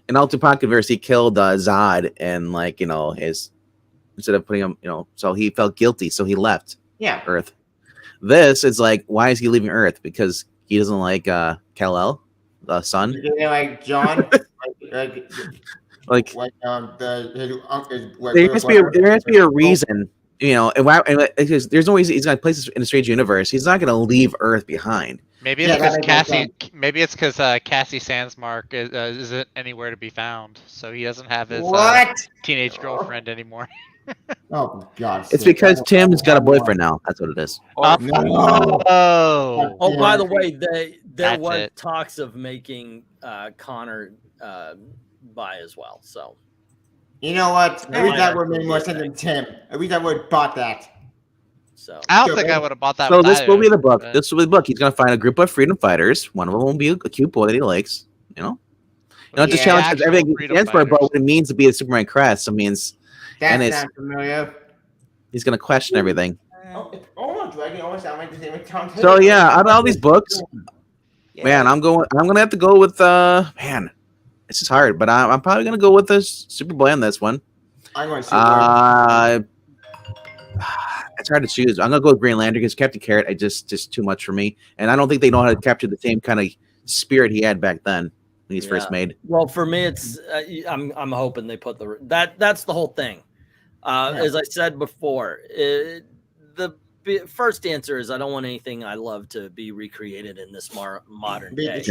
in Ultimate Pocketverse. He killed Zod, and his instead of putting him, so he felt guilty, so he left. Earth. This is like, why is he leaving Earth? Because he doesn't like Kal-El, the son. Like John. There has to be a reason, because there's no reason he's going to place this in a strange universe. He's not going to leave Earth behind. Maybe it's because Cassie Sandsmark isn't anywhere to be found, so he doesn't have his teenage girlfriend anymore. Oh God! It's because Tim's got a boyfriend now. That's what it is. By the way, there was talks of making Connor buy as well. So, you know what? I wish that would make more sense than Tim. I wish I would have bought that. So I don't think I would have bought that. So this will be the book. This will be the book. He's gonna find a group of freedom fighters. One of them will be a cute boy that he likes. It's a challenge because everything he stands for, but what it means to be a Superman crest. So means. That sounds familiar. He's gonna question everything. Dragon almost sound like the same with Tom. So yeah, out of all these books, man, I'm gonna have to go with man. This is hard, but I'm probably gonna go with this Superboy on this one. I'm going to it's hard to choose. I'm gonna go with Green Lantern because Captain Carrot, just too much for me, and I don't think they know how to capture the same kind of spirit he had back then when he's first made. Well, for me, it's I'm hoping they put that's the whole thing. As I said before, the first answer is I don't want anything I love to be recreated in this modern day.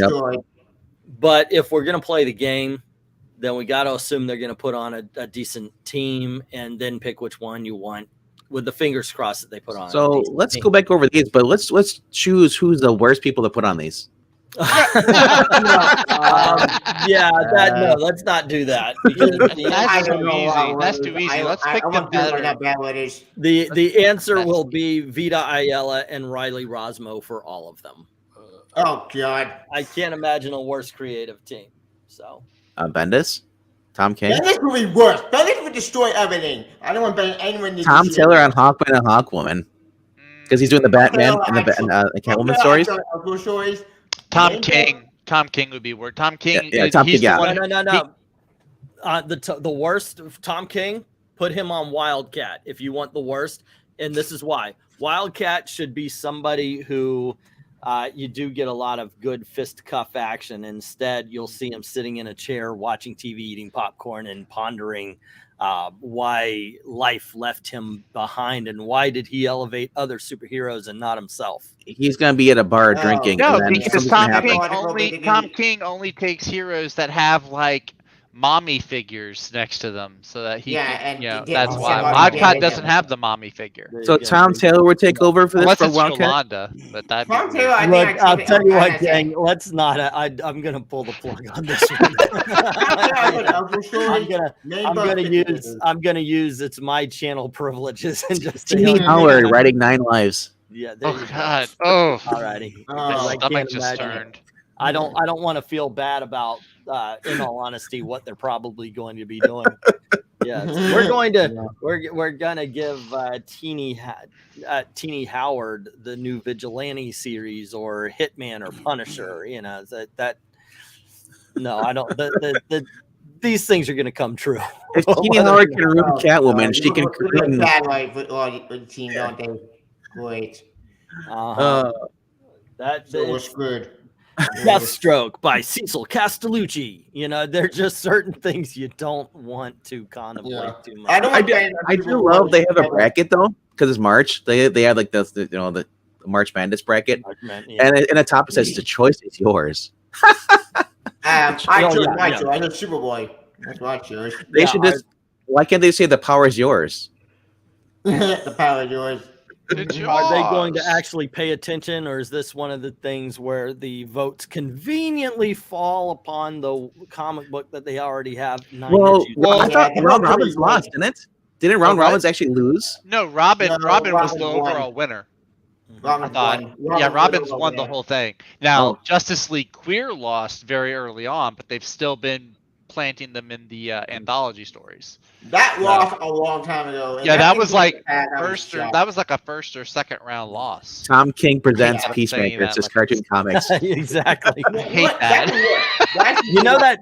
But if we're going to play the game, then we got to assume they're going to put on a decent team and then pick which one you want with the fingers crossed that they put on. So let's go back over these, but let's choose who's the worst people to put on these. Let's not do that. That's too easy. Let's pick the better. The answer will be Vita Ayala and Riley Rosmo for all of them. Oh God! I can't imagine a worse creative team. So Bendis, Tom King. Bendis will be worse. Bendis would destroy everything. I don't want anyone to. Tom Taylor on Hawkman and Hawkwoman because he's doing the Batman and the Catwoman stories. Tom King would be worse. Tom King. No. The worst of Tom King. Put him on Wildcat if you want the worst. And this is why. Wildcat should be somebody who you do get a lot of good fist-cuff action. Instead, you'll see him sitting in a chair watching TV, eating popcorn, and pondering why life left him behind and why did he elevate other superheroes and not himself. He's going to be at a bar drinking. No, and then because something's Tom King only takes heroes that have like mommy figures next to them, so that he can, that's why Wildcat doesn't have the mommy figure. So Tom Taylor would take over for this Unless for it's Wildcat. Yolanda, but that. Tom Taylor, Look, I'll tell you what, gang. Let's not. I'm gonna pull the plug on this one. I'm gonna use it's my channel privileges and just. Teeny Howard writing 9 Lives. Yeah. Oh God. Oh. Alrighty. My stomach just turned. I don't want to feel bad about, in all honesty, what they're probably going to be doing. Yes, we're gonna give Teeny Howard the new Vigilante series or Hitman or Punisher. You know that. No, I don't. These things are gonna come true. If Teeny Howard can ruin Catwoman, she can ruin. Bad life with all the team, don't they? Great. That was good. Deathstroke by Cecil Castellucci. You know, they're just certain things you don't want to contemplate too much. I do love they have a bracket though, because it's March. They have like the March Madness bracket, and in the top it says the choice is yours. I chose my choice. I chose Superboy. That's what I chose. They should just. Why can't they say the power is yours? The power is yours. Are they going to actually pay attention, or is this one of the things where the votes conveniently fall upon the comic book that they already have? Well, I thought Round Robins lost, didn't it? Didn't Round Robins actually lose? No, Robin was the overall winner. Robin's won the whole thing. Now, Justice League Queer lost very early on, but they've still been planting them in the anthology stories. That lost a long time ago. Yeah, that was like a first or second round loss. Tom King presents Peacemaker. It's just cartoon comics. Exactly. I hate that.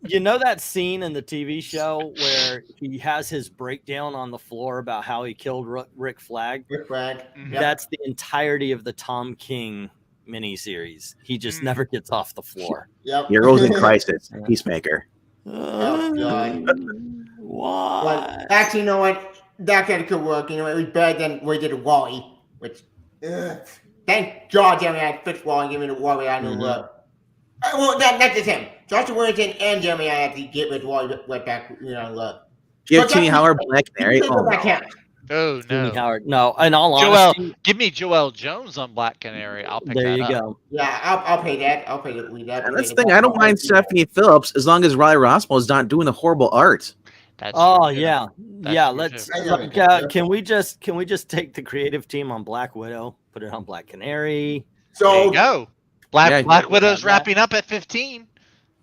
You know that scene in the TV show where he has his breakdown on the floor about how he killed Rick Flag? Rick Flag. Mm-hmm. That's the entirety of the Tom King miniseries. He just never gets off the floor. Yep. Heroes in Crisis. Peacemaker. Oh God. Why? Well, actually, you know what? That kind of could work. You know, it was better than we did Wally, which thank God, Jeremy, I fixed Wally and give me the Wally I knew love. Well, that's just him. Joshua Williamson and Jeremy, I have to get rid of Wally right back. You know, love. Give Teeny Howard Black Canary. Oh no, Howard. No, in all honesty, give me Joel Jones on Black Canary. I'll pick that up. There you go. Yeah, I'll pay that. I'll pay that. And that's the thing. I don't mind Stephanie Phillips as long as Riley Rossmo is not doing the horrible art. That's yeah. Let's. Can we just take the creative team on Black Widow, put it on Black Canary? So there you go. Black Widow's wrapping up at 15.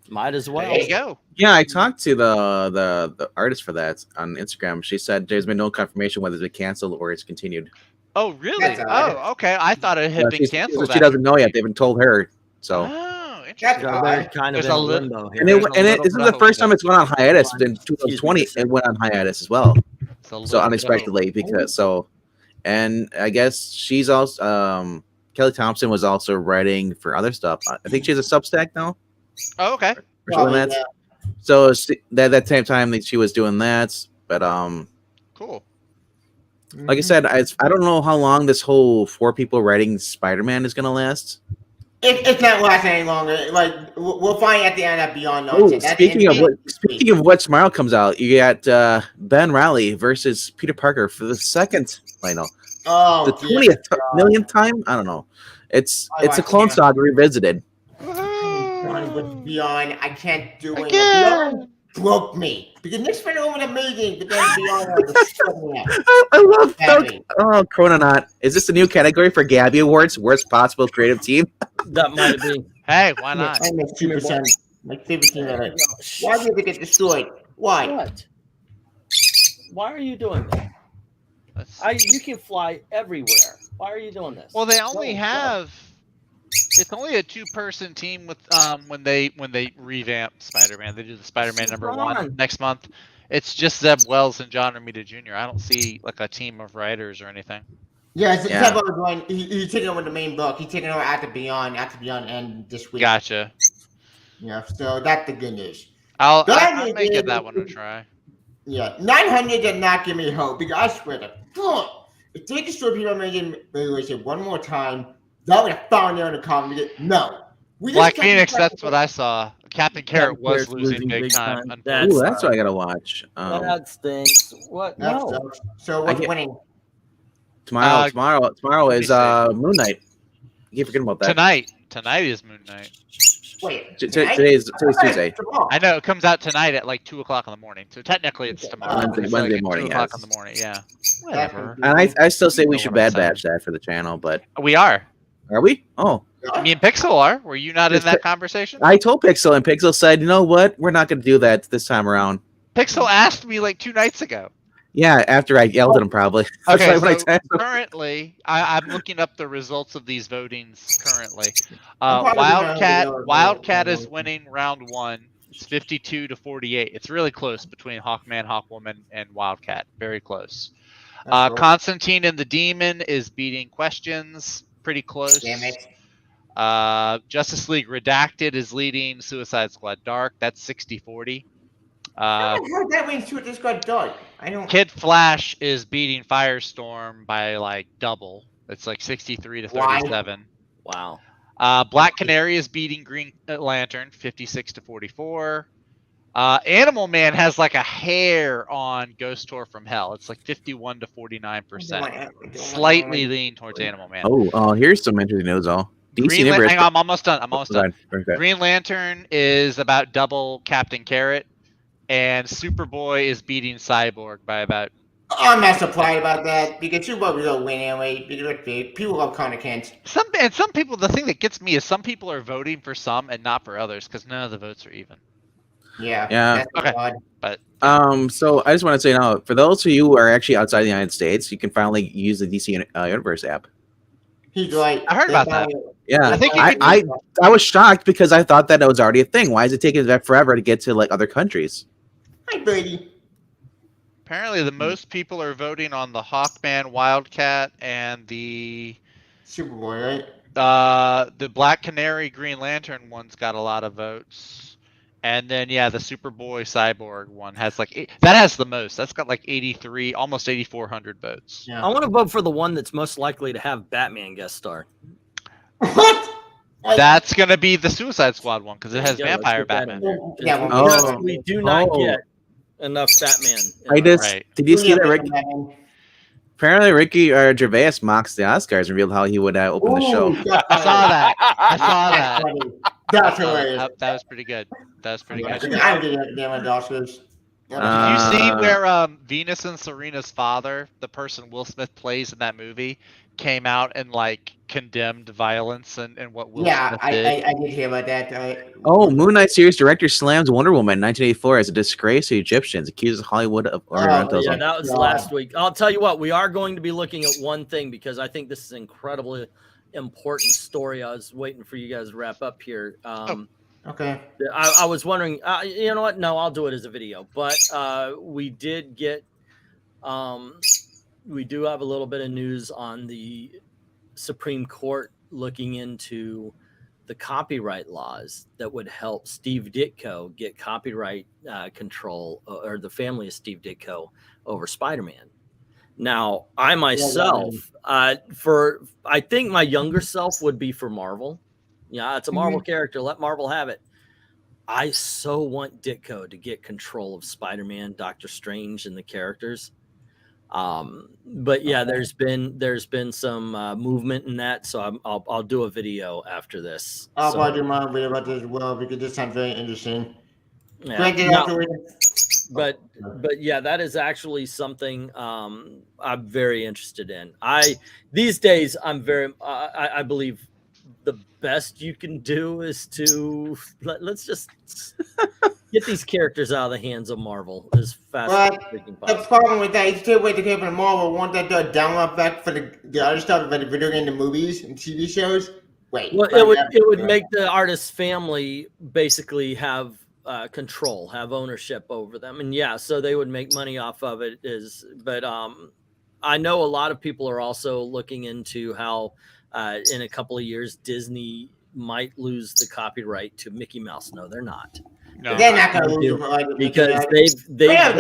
Might as well. There you go. Yeah, I talked to the artist for that on Instagram. She said there's been no confirmation whether it's been canceled or it's continued. Oh, really? Oh, okay. I thought it had been canceled. She doesn't know yet. They haven't told her. So. Oh, interesting. Kind of in limbo here. And this is the first time it's went on hiatus. In 2020, it went on hiatus as well. So unexpectedly, and I guess she's also Kelly Thompson was also writing for other stuff. I think she has a Substack now. Oh, okay. So that same time that she was doing that, but cool. Like I said, I don't know how long this whole 4 people writing Spider-Man is gonna last. It's not lasting any longer. Like we'll find at the end that Beyond Notes. Speaking of what tomorrow comes out, you got Ben Reilly versus Peter Parker for the second final. Oh, the 20th millionth time. I don't know. It's a Clone Saga revisited. But Beyond, I can't do it. Beyond broke me because Nick spent over amazing, but then Beyond I love Chrononaught. Is this a new category for Gabby Awards? Worst possible creative team? That might be. Hey, why not? I made 2%. Like 50% of it. Why did it get destroyed? Why? What? Why are you doing that? You can fly everywhere. Why are you doing this? Well, they only have. It's only a 2-person team with when they revamp Spider-Man. They do the Spider-Man #1 next month, It's just Zeb Wells and John Romita Jr. I don't see like a team of writers or anything. Yeah, he's taking over the main book. He's taking over After Beyond end this week. Gotcha. Yeah, so that's the good news. I may give that one a try. Yeah, 900 did not give me hope because I swear to God, if they destroy people Evaluation one more time, that would have found there in the comic. No. Black Phoenix, that's what I saw. Captain Carrot was losing big time. That's what I gotta watch. That stinks. What? No. So what's winning? Tomorrow is Moon Knight. I keep forgetting about that. Tonight is Moon Knight. Wait, today's Tuesday. I know it comes out tonight at like 2 o'clock in the morning. So technically it's tomorrow. Wednesday morning. 2 o'clock in the morning. Yeah. Whatever. And I still say we should Bad Batch that for the channel, but we are. Are we? Oh. Me and Pixel are. Were you not in that conversation? I told Pixel, and Pixel said, "You know what? We're not going to do that this time around." Pixel asked me like 2 nights ago. Yeah, after I yelled at him, probably. Okay, so currently, I'm looking up the results of these votings currently. Wildcat is winning round 1. It's 52-48. It's really close between Hawkman, Hawkwoman, and Wildcat. Very close. Constantine and the Demon is beating Questions. Pretty close. Damn it. Justice League Redacted is leading Suicide Squad Dark. That's 60-40. That means Suicide Squad Dark. I don't. Kid Flash is beating Firestorm by like double. It's like 63-37. Wow. Black Canary is beating Green Lantern 56-44. Animal Man has like a hair on Ghost Tour from Hell. It's like 51-49%. Slightly lean towards Animal Man. Oh, here's some interesting news. Hang on, I'm almost done. Okay. Green Lantern is about double Captain Carrot, and Superboy is beating Cyborg by about. I'm not surprised about that because Superboy will win anyway. Because people love Connor Kent. Some people. The thing that gets me is some people are voting for some and not for others because none of the votes are even. Yeah. Okay. But so I just want to say now, for those of you who are actually outside the United States, you can finally use the DC Universe app. He's right. I heard about that. Yeah, I think I was shocked because I thought that it was already a thing. Why is it taking that forever to get to like other countries? Hi, Brady. Apparently, the most people are voting on the Hawkman, Wildcat, and the Superboy, right? The Black Canary, Green Lantern one's got a lot of votes, and then the Superboy, Cyborg one has like that has the most. That's got like 83, almost 8,400 votes. Yeah. I want to vote for the one that's most likely to have Batman guest star. What? That's gonna be the Suicide Squad one because it has Vampire Batman. We do not get enough Batman. Did you see that, Ricky? Apparently, Ricky Gervais mocks the Oscars and revealed how he would open the show. I saw that. That's hilarious. That was pretty good. I don't get it. Damn Oscars. Did you see where Venus and Serena's father, the person Will Smith plays in that movie, came out and like condemned violence and what Will Smith did? I did hear about that. Moon Knight series director slams Wonder Woman 1984 as a disgrace to Egyptians, accuses Hollywood of Orientalism. Yeah, that was last week. I'll tell you what, we are going to be looking at one thing because I think this is an incredibly important story. I was waiting for you guys to wrap up here. Okay. I was wondering, you know what? No, I'll do it as a video. But we did get, we do have a little bit of news on the Supreme Court looking into the copyright laws that would help Steve Ditko get copyright control, or the family of Steve Ditko, over Spider-Man. Now, I myself, I think my younger self would be for Marvel. Yeah, it's a Marvel character. Let Marvel have it. I so want Ditko to get control of Spider-Man, Doctor Strange, and the characters. But yeah, there's been some movement in that, so I'll do a video after this. I'll probably do my video about this as well because this sounds very interesting. Yeah. But yeah, that is actually something I'm very interested in. These days I'm very I believe the best you can do is to let's just get these characters out of the hands of Marvel as fast as we can possibly. The problem with that is still wait to get from Marvel want that download back for the other stuff, but the video game, the movies and TV shows. Wait. Well, it would make the artist's family basically have control, have ownership over them, and yeah, so they would make money off of it. But I know a lot of people are also looking into how in a couple of years Disney might lose the copyright to Mickey Mouse. No, they're not. No. They're not going to lose it because they have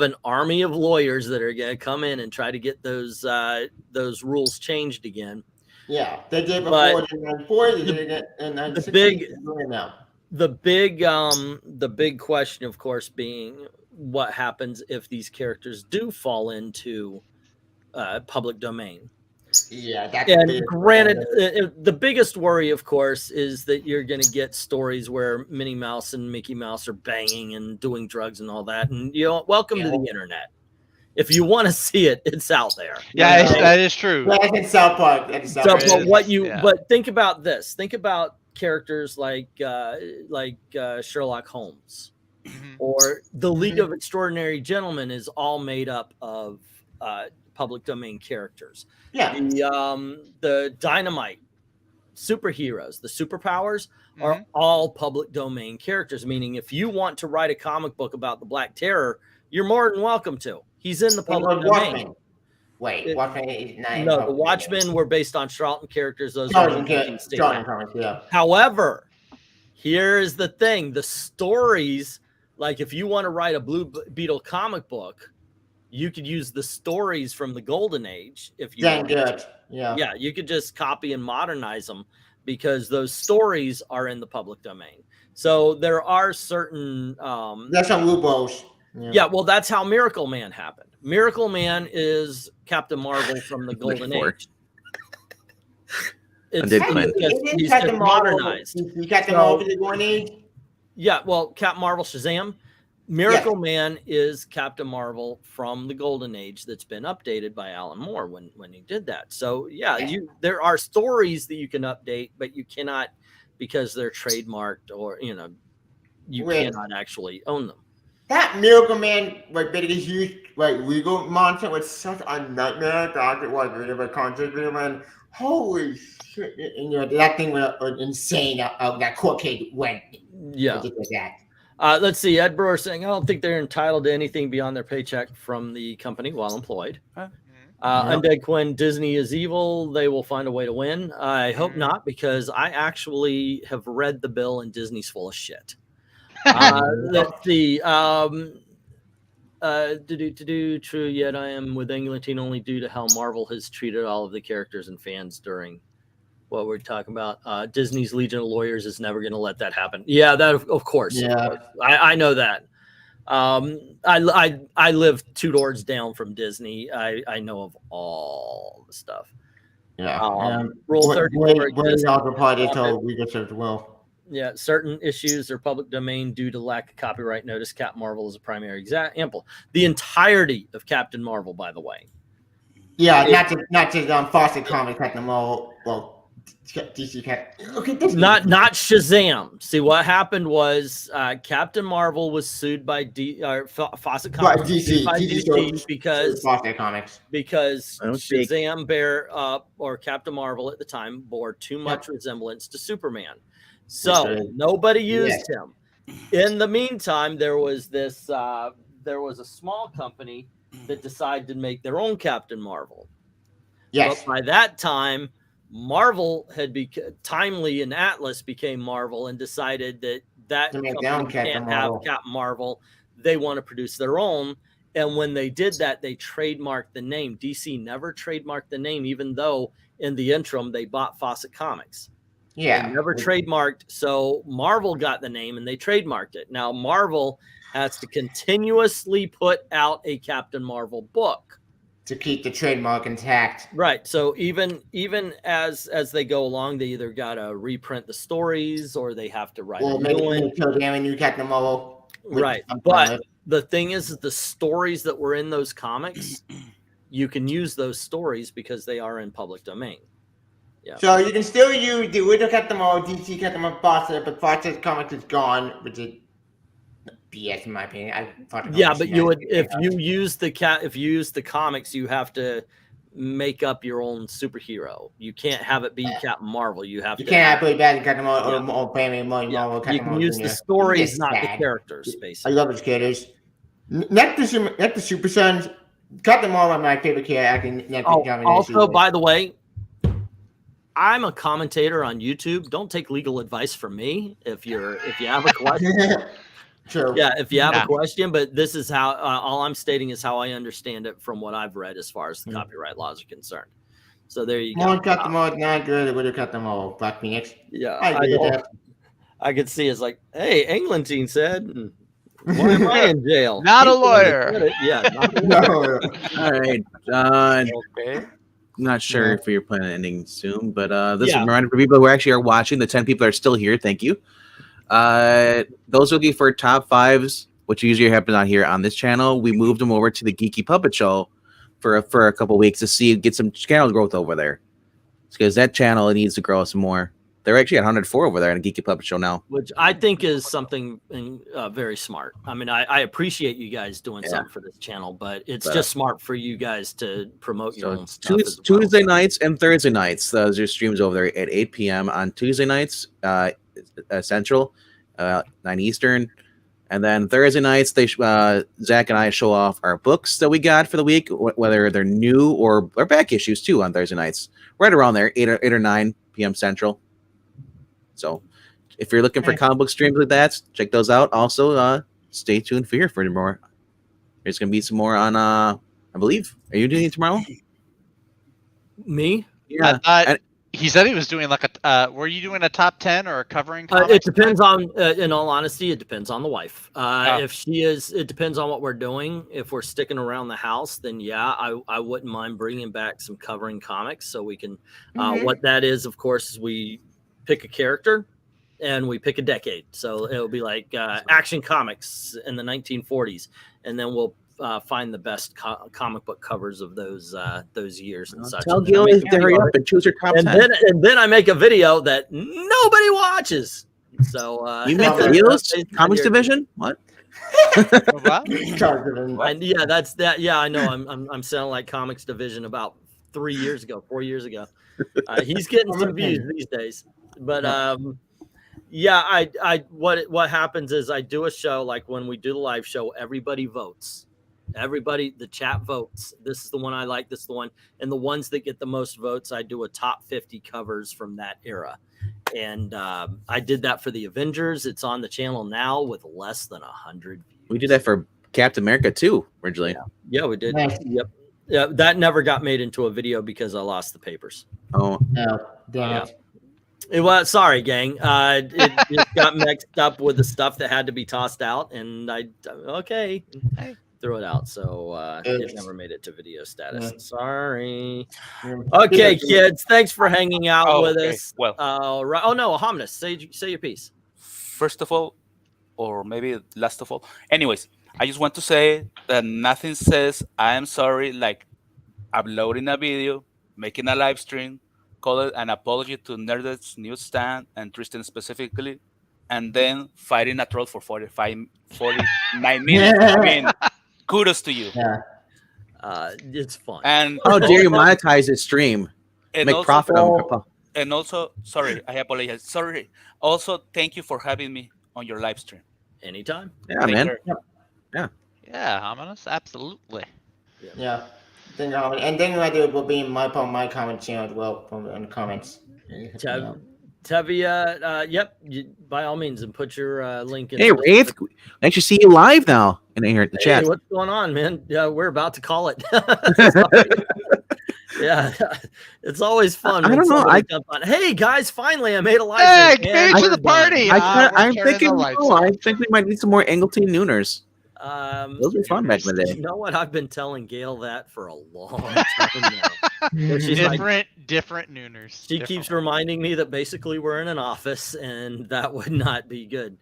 an army of lawyers that are going to come in and try to get those rules changed again. Yeah, they did before. The big question, of course, being what happens if these characters do fall into public domain. Yeah, that's granted, the biggest worry, of course, is that you're going to get stories where Minnie Mouse and Mickey Mouse are banging and doing drugs and all that. And welcome to the internet. If you want to see it, it's out there. Yeah, that is true. That's in South Park. But think about this. Think about characters like Sherlock Holmes, or the League of Extraordinary Gentlemen is all made up of public domain characters. Yeah. The Dynamite superheroes, the superpowers are all public domain characters, meaning if you want to write a comic book about the Black Terror, you're more than welcome to. He's in the public domain. Wait, Watchmen? No, the Watchmen were based on Charlton characters. Those yeah. However, here's the thing: the stories, like if you want to write a Blue Beetle comic book, you could use the stories from the Golden Age if you wanted to. Yeah, you could just copy and modernize them because those stories are in the public domain. So there are certain there's some loopholes. Yeah, well, that's how Miracle Man happened. Miracle Man is Captain Marvel from the Golden Age. He's just modernized. You Captain Marvel from the Golden Age? Yeah, well, Captain Marvel Shazam. Miracle Man is Captain Marvel from the Golden Age that's been updated by Alan Moore when he did that. So, there are stories that you can update, but you cannot, because they're trademarked or, you cannot actually own them. That Miracle Man, basically huge, legal monster was such a nightmare. That was a bit of a concept, man. Holy shit! And that thing was insane. That court case went. Yeah. Let's see. Ed Brewer saying, I don't think they're entitled to anything beyond their paycheck from the company while employed. Undead Quinn, Disney is evil. They will find a way to win. I hope not, because I actually have read the bill and Disney's full of shit. Let's see. True, yet I am with England only due to how Marvel has treated all of the characters and fans during what we're talking about. Disney's Legion of Lawyers is never going to let that happen. Yeah, that of course. Yeah, of course. I know that. I live 2 doors down from Disney. I know of all the stuff. Yeah. Rule 34. Yeah, certain issues are public domain due to lack of copyright notice. Captain Marvel is a primary example. The entirety of Captain Marvel, by the way. Yeah, not just Fawcett Comics Captain Marvel. Well, DC not Shazam. See, what happened was Captain Marvel was sued by Fawcett Comics DC because Fawcett Comics, because Shazam or Captain Marvel at the time bore too much resemblance to Superman. So nobody used him. In the meantime, there was a small company that decided to make their own Captain Marvel. Yes. But by that time, Marvel had Timely and Atlas became Marvel and decided that company can't have Captain Marvel. They want to produce their own. And when they did that, they trademarked the name. DC never trademarked the name, even though in the interim they bought Fawcett Comics. Yeah, they never trademarked. So Marvel got the name and they trademarked it. Now Marvel has to continuously put out a Captain Marvel book to keep the trademark intact. Right. So even as they go along, they either got to reprint the stories or they have to write a new one. New Captain Marvel. Right. But the thing is, the stories that were in those comics, you can use those stories because they are in public domain. Yeah. So you can still use the original Captain Marvel, DC Captain Marvel, Fawcett, but Fawcett Comics is gone, which is BS in my opinion. But you would if you use the comics, you have to make up your own superhero. You can't have it be Captain Marvel. You have You to. can't have it bad Captain Marvel or Batman Marvel. You can use the stories, not the characters. Basically, I love his characters. Not the Super Sons. Captain Marvel, my favorite character. Also, by the way, I'm a commentator on YouTube. Don't take legal advice from me if you have a question. True. Yeah, if you have a question, but this is how all I'm stating is how I understand it from what I've read as far as the copyright laws are concerned. So there you go. Captain Marvel, not good. It would have Captain Marvel, Black Phoenix. Yeah, I could see it's like, hey, Englentine said, why am I in jail? Not a lawyer. Yeah. No. All right, John. Okay. I'm not sure if you're planning on ending soon, but this is a reminder for people who actually are watching. The 10 people are still here. Thank you. Those looking for top 5s, which usually happens on here on this channel, we moved them over to the Geeky Puppet Show for a couple weeks to get some channel growth over there, because that channel needs to grow some more. They're actually at 104 over there in the Geeky Puppet Show now, which I think is something very smart. I mean, I appreciate you guys doing something for this channel, but it's just smart for you guys to promote your own stuff. Tuesday nights and Thursday nights, those are streams over there at 8 p.m. on Tuesday nights, Central, 9 Eastern, and then Thursday nights Zach and I show off our books that we got for the week, whether they're new or back issues too on Thursday nights, right around there, 8 or 9 p.m. Central. So if you're looking for comic book streams like that, check those out. Also, stay tuned for more. There's gonna be some more on I believe. Are you doing it tomorrow? Me? Yeah. He said he was doing like a. Were you doing a top 10 or a covering? It depends on. In all honesty, it depends on the wife. If she is, it depends on what we're doing. If we're sticking around the house, then I wouldn't mind bringing back some covering comics so we can. What that is, of course, is we pick a character and we pick a decade. So it'll be like Action Comics in the 1940s, and then we'll find the best comic book covers of those years and such. Tell Gilly to hurry up and choose your top 10. And then I make a video that nobody watches. So you make the comics division? What? And yeah, that's that. Yeah, I know. I'm sounding like comics division about 4 years ago. He's getting some views these days, but what happens is I do a show, like when we do the live show, everybody votes. The chat votes. This is the one I like. This is the one. And the ones that get the most votes, I do a top 50 covers from that era. And I did that for the Avengers. It's on the channel now with less than 100 views. We did that for Captain America too, originally. Yeah, we did. Yep. Yeah, that never got made into a video because I lost the papers. Oh, damn it. It was sorry, gang. It got mixed up with the stuff that had to be tossed out, and I threw it out. So it never made it to video status. Sorry. Okay, kids. Thanks for hanging out with us. Well, right. Oh no, Hominus, say your piece. First of all, or maybe last of all. Anyways, I just want to say that nothing says I am sorry like uploading a video, making a live stream, call it an apology to Nerdette's NewsStand and Tristen specifically, and then fighting a troll for 49 minutes. I mean, kudos to you. It's fun. And how dare you monetize this stream? And make also, profit on it. And also, sorry, I apologize. Sorry. Also, thank you for having me on your live stream. Anytime. Yeah, man. Yeah, Hominus, absolutely. Yeah. And then I do will be in my comment channel as well in the comments. Tevia, yep, by all means, and put your link in. Hey, Wraith, nice to see you live now in here at the chat. What's going on, man? Yeah, we're about to call it. Yeah, it's always fun. I don't know. Hey guys, finally I made a live. Hey, get to the party. I think we might need some more Engeltine Nooners. Those were fun back in the day. You know what? I've been telling Gail that for a long time now. Different Nooners. She keeps reminding me that basically we're in an office, and that would not be good.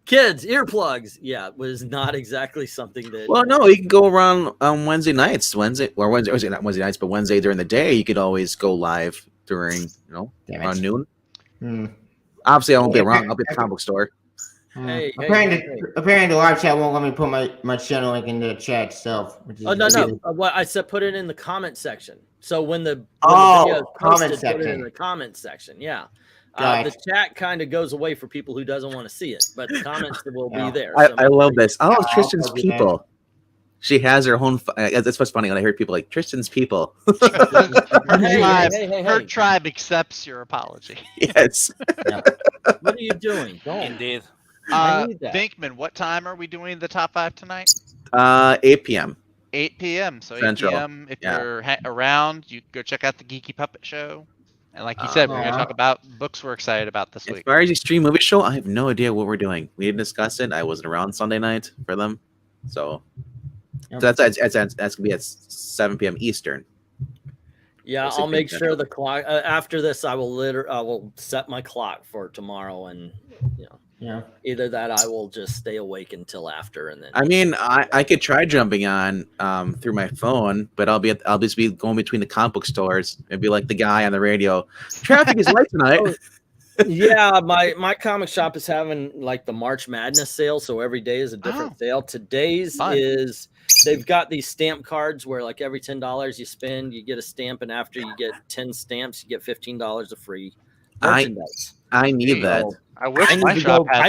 Kids, earplugs. Yeah, it was not exactly something that. Well, no, you can go around on Wednesday nights. Wednesday during the day. You could always go live during, around noon. Obviously, I won't be around. I'll be at the comic book store. Apparently, the live chat won't let me put my channel link in the chat itself. No. What I said, put it in the comment section. So when the video is posted, put it in the comment section. Yeah. The chat kind of goes away for people who doesn't want to see it, but the comments will be there. I love this. Oh, Tristan's people. She has her own. That's what's funny when I hear people like Tristan's people. Her tribe accepts your apology. Yes. Yeah. What are you doing? Indeed. VENKMAN, what time are we doing the top 5 tonight? 8 p.m. 8 p.m. So 8 Central. p.m. If you're around, you go check out the Geeky Puppet Show. And like you said, we're going to talk about books we're excited about this week. As far as Extreme Movie Show, I have no idea what we're doing. We didn't discuss it. I wasn't around Sunday night for them. So that's going to be at 7 p.m. Eastern. Yeah, I'll make sure the clock after this. I will set my clock for tomorrow, and either that I will just stay awake until after, and then. I mean, I could try jumping on through my phone, but I'll just be going between the comic book stores and be like the guy on the radio. Traffic is light tonight. Yeah, my comic shop is having like the March Madness sale, so every day is a different sale. Today's is. They've got these stamp cards where like every $10 you spend, you get a stamp, and after you get 10 stamps, you get $15 of free merchandise. I need that. I wish I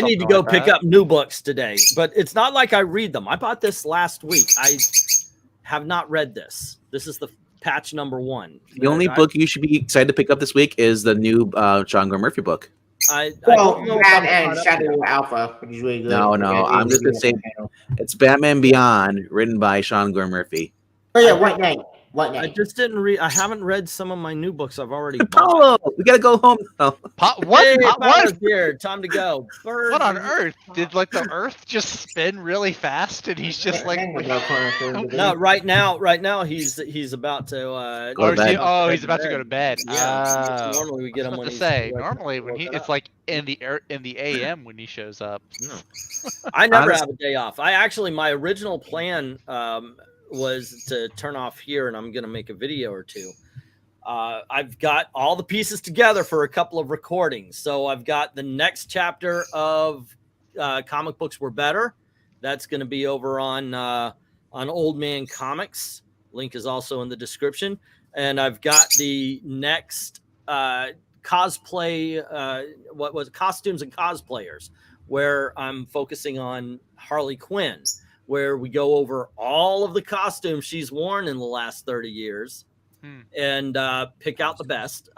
need to go pick up new books today, but it's not like I read them. I bought this last week. I have not read this. This is the patch number 1. The only book you should be excited to pick up this week is the new Sean Gore Murphy book. And Shadow Alpha, which is really good. No, I'm just gonna say it's Batman Beyond, written by Sean Gore Murphy. Oh yeah, White Knight. I just didn't read. I haven't read some of my new books I've already bought. Paulo, we gotta go home now. What? Here, time to go. Bird. What on earth? Did like the Earth just spin really fast, and he's just like? No, right now he's about to. He's about to go to bed. Yeah. Normally we get him when normally when it's like in the AM when he shows up. No. I never have a day off. My original plan was to turn off here, and I'm going to make a video or two. I've got all the pieces together for a couple of recordings. So I've got the next chapter of Comic Books Were Better. That's going to be over on Old Man Comics. Link is also in the description. And I've got the next cosplay, costumes and cosplayers, where I'm focusing on Harley Quinn, where we go over all of the costumes she's worn in the last 30 years and pick out the best.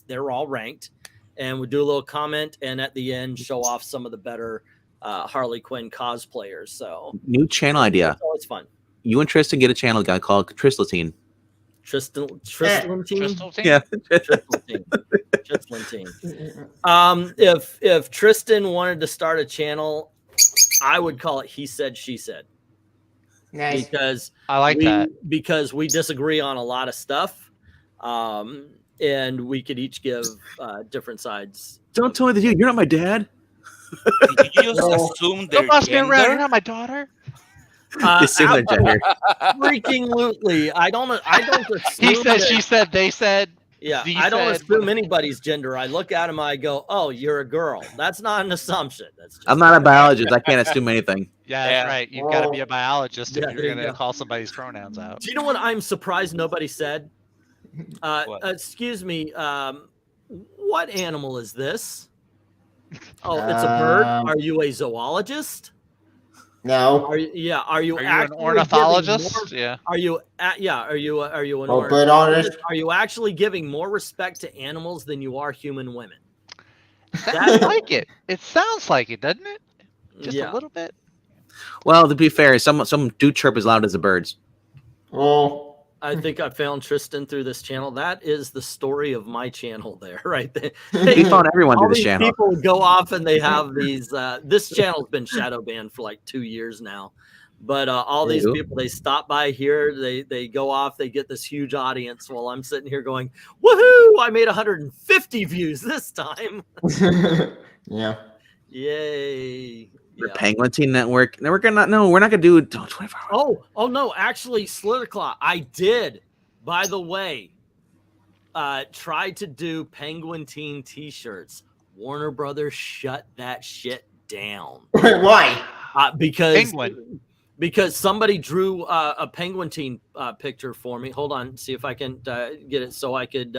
They're all ranked, and we do a little comment, and at the end show off some of the better Harley Quinn cosplayers. So new channel idea. It's always fun. You and Tristen get a channel guy called Tristlatine. Tristlatine? Yeah. Tristlatine. If Tristen wanted to start a channel, I would call it He Said, She Said. Nice. Because I like that. Because we disagree on a lot of stuff. And we could each give different sides. Don't tell me that you're not my dad. Did you just assume their gender? You're not my daughter. Assume their gender. Freaking lootly. I don't assume. He said, she said, they said. Yeah, I don't assume anybody's gender. I look at him, I go, "Oh, you're a girl." That's not an assumption. That's just I'm not a biologist. I can't assume anything. Yeah, that's right. You've got to be a biologist if you're going to call somebody's pronouns out. Do you know what I'm surprised nobody said? Excuse me. What animal is this? Oh, it's a bird. Are you a zoologist? No. Are you an ornithologist? Yeah. Are you an ornithologist? Are you actually giving more respect to animals than you are human women? Sounds like it. It sounds like it, doesn't it? Just a little bit. Well, to be fair, some do chirp as loud as the birds. Oh. I think I found Tristen through this channel. That is the story of my channel there, right there. We found everyone through this channel. People go off and they have these. This channel's been shadow banned for like 2 years now, but all these people, they stop by here, they go off, they get this huge audience while I'm sitting here going, "Woohoo! I made 150 views this time." Yeah. Yay. The Penguin Teen Network. No, we're not gonna do 24 hours. Oh no, actually, Slitherclaw, I did, by the way, tried to do Penguin Teen t-shirts. Warner Brothers shut that shit down. Why? Because somebody drew a penguin team picture for me. Hold on, see if I can get it so I could.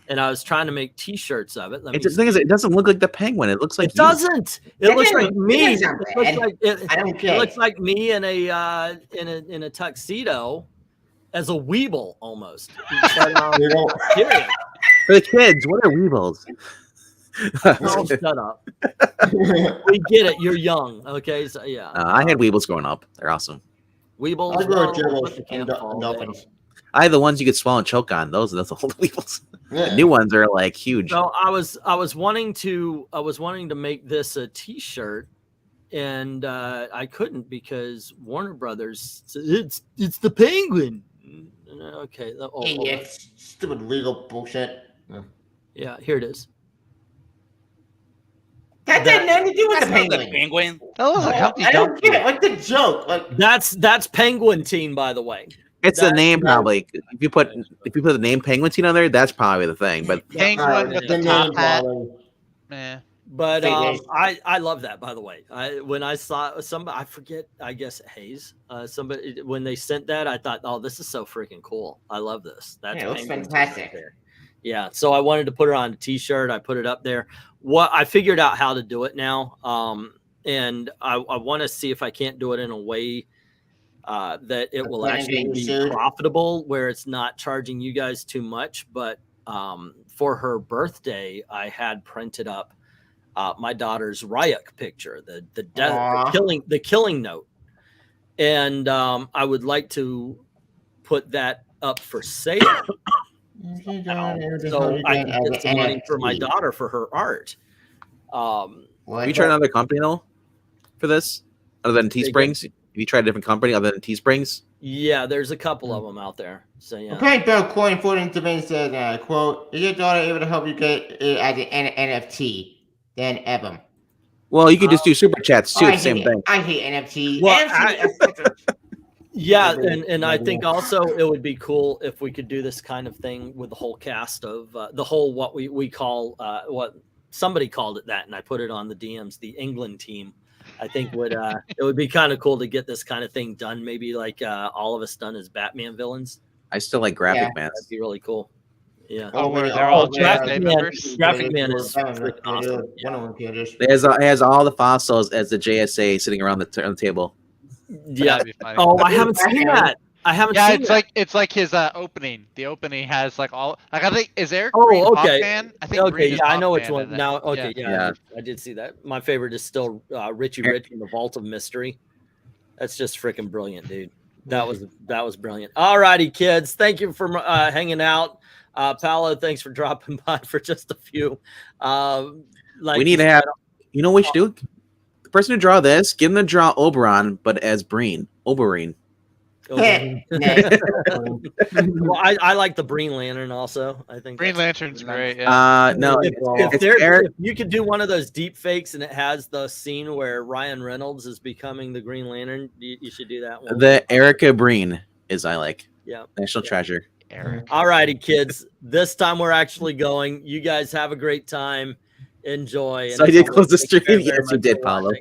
And I was trying to make T-shirts of it. The thing is, it doesn't look like the penguin. It looks like it doesn't. It looks like me. It looks like me in a tuxedo as a weeble almost. But, for the kids, what are weebles? Oh, shut up. We get it. You're young. Okay. So yeah. I had weebles growing up. They're awesome. Weebles. I had the ones you could swallow and choke on. Those are the old weebles. Yeah. The new ones are like huge. So I was wanting to make this a T-shirt, and I couldn't because Warner Brothers said, it's the penguin. Okay. It's stupid legal bullshit. Yeah, here it is. That had nothing to do with the penguin. That was like Humpty I don't Dumpty. get it. What's the joke? Like that's Penguin Team, by the way. It's the name probably. If you put the name Penguin Team on there, that's probably the thing. But Penguin with the top hat. Man. But I love that, by the way. When I saw somebody, I forget, I guess Hayes, somebody, when they sent that, I thought, oh, this is so freaking cool. I love this. That's it looks fantastic. Right, yeah, so I wanted to put it on a T-shirt. I put it up there. I figured out how to do it now, and I want to see if I can't do it in a way that it will actually be profitable, where it's not charging you guys too much. But for her birthday, I had printed up my daughter's Ryuk picture, the killing note, and I would like to put that up for sale. So I can get some money for my daughter for her art. Have you tried another company though for this other than Teesprings? Have you tried a different company other than Teesprings? Yeah, there's a couple of them out there. So yeah. Okay, Bill Coin Foreign Domain said, "Quote: Is your daughter able to help you get it as an NFT? Then Evan." Well, you could just do super chats too. The same thing. I hate NFT. Well, yeah, and I think also it would be cool if we could do this kind of thing with the whole cast of the whole what we call what somebody called it that, and I put it on the DMs, the England team. I think it would be kind of cool to get this kind of thing done. Maybe like all of us done as Batman villains. I still like Graphic Man. That'd be really cool. Yeah. They're all Graphic Man is freaking awesome. Yeah. It has all the fossils as the JSA sitting around the table. Yeah. Oh, I haven't seen that. Yeah, it's like his opening. The opening has like all like I think is Eric. Oh, okay. Hawkman? I think okay, Green yeah, I know Hawkman which one now. Okay, yeah, I did see that. My favorite is still Richie Rich in the Vault of Mystery. That's just freaking brilliant, dude. That was brilliant. All righty, kids. Thank you for hanging out. Paolo, thanks for dropping by for just a few. We need to have. You know what we should do? The person who draw this, give them to draw Oberon, but as Breen. Oberyn. Well, I like the Green Lantern also. I think Green Lantern's great. Yeah. No, if you could do one of those deep fakes and it has the scene where Ryan Reynolds is becoming the Green Lantern, you should do that one. The Erica Breen is I like. Yeah. National treasure. Eric. All righty, kids. This time we're actually going. You guys have a great time. Enjoy. So I did close the stream. Yes, you did, Paulo.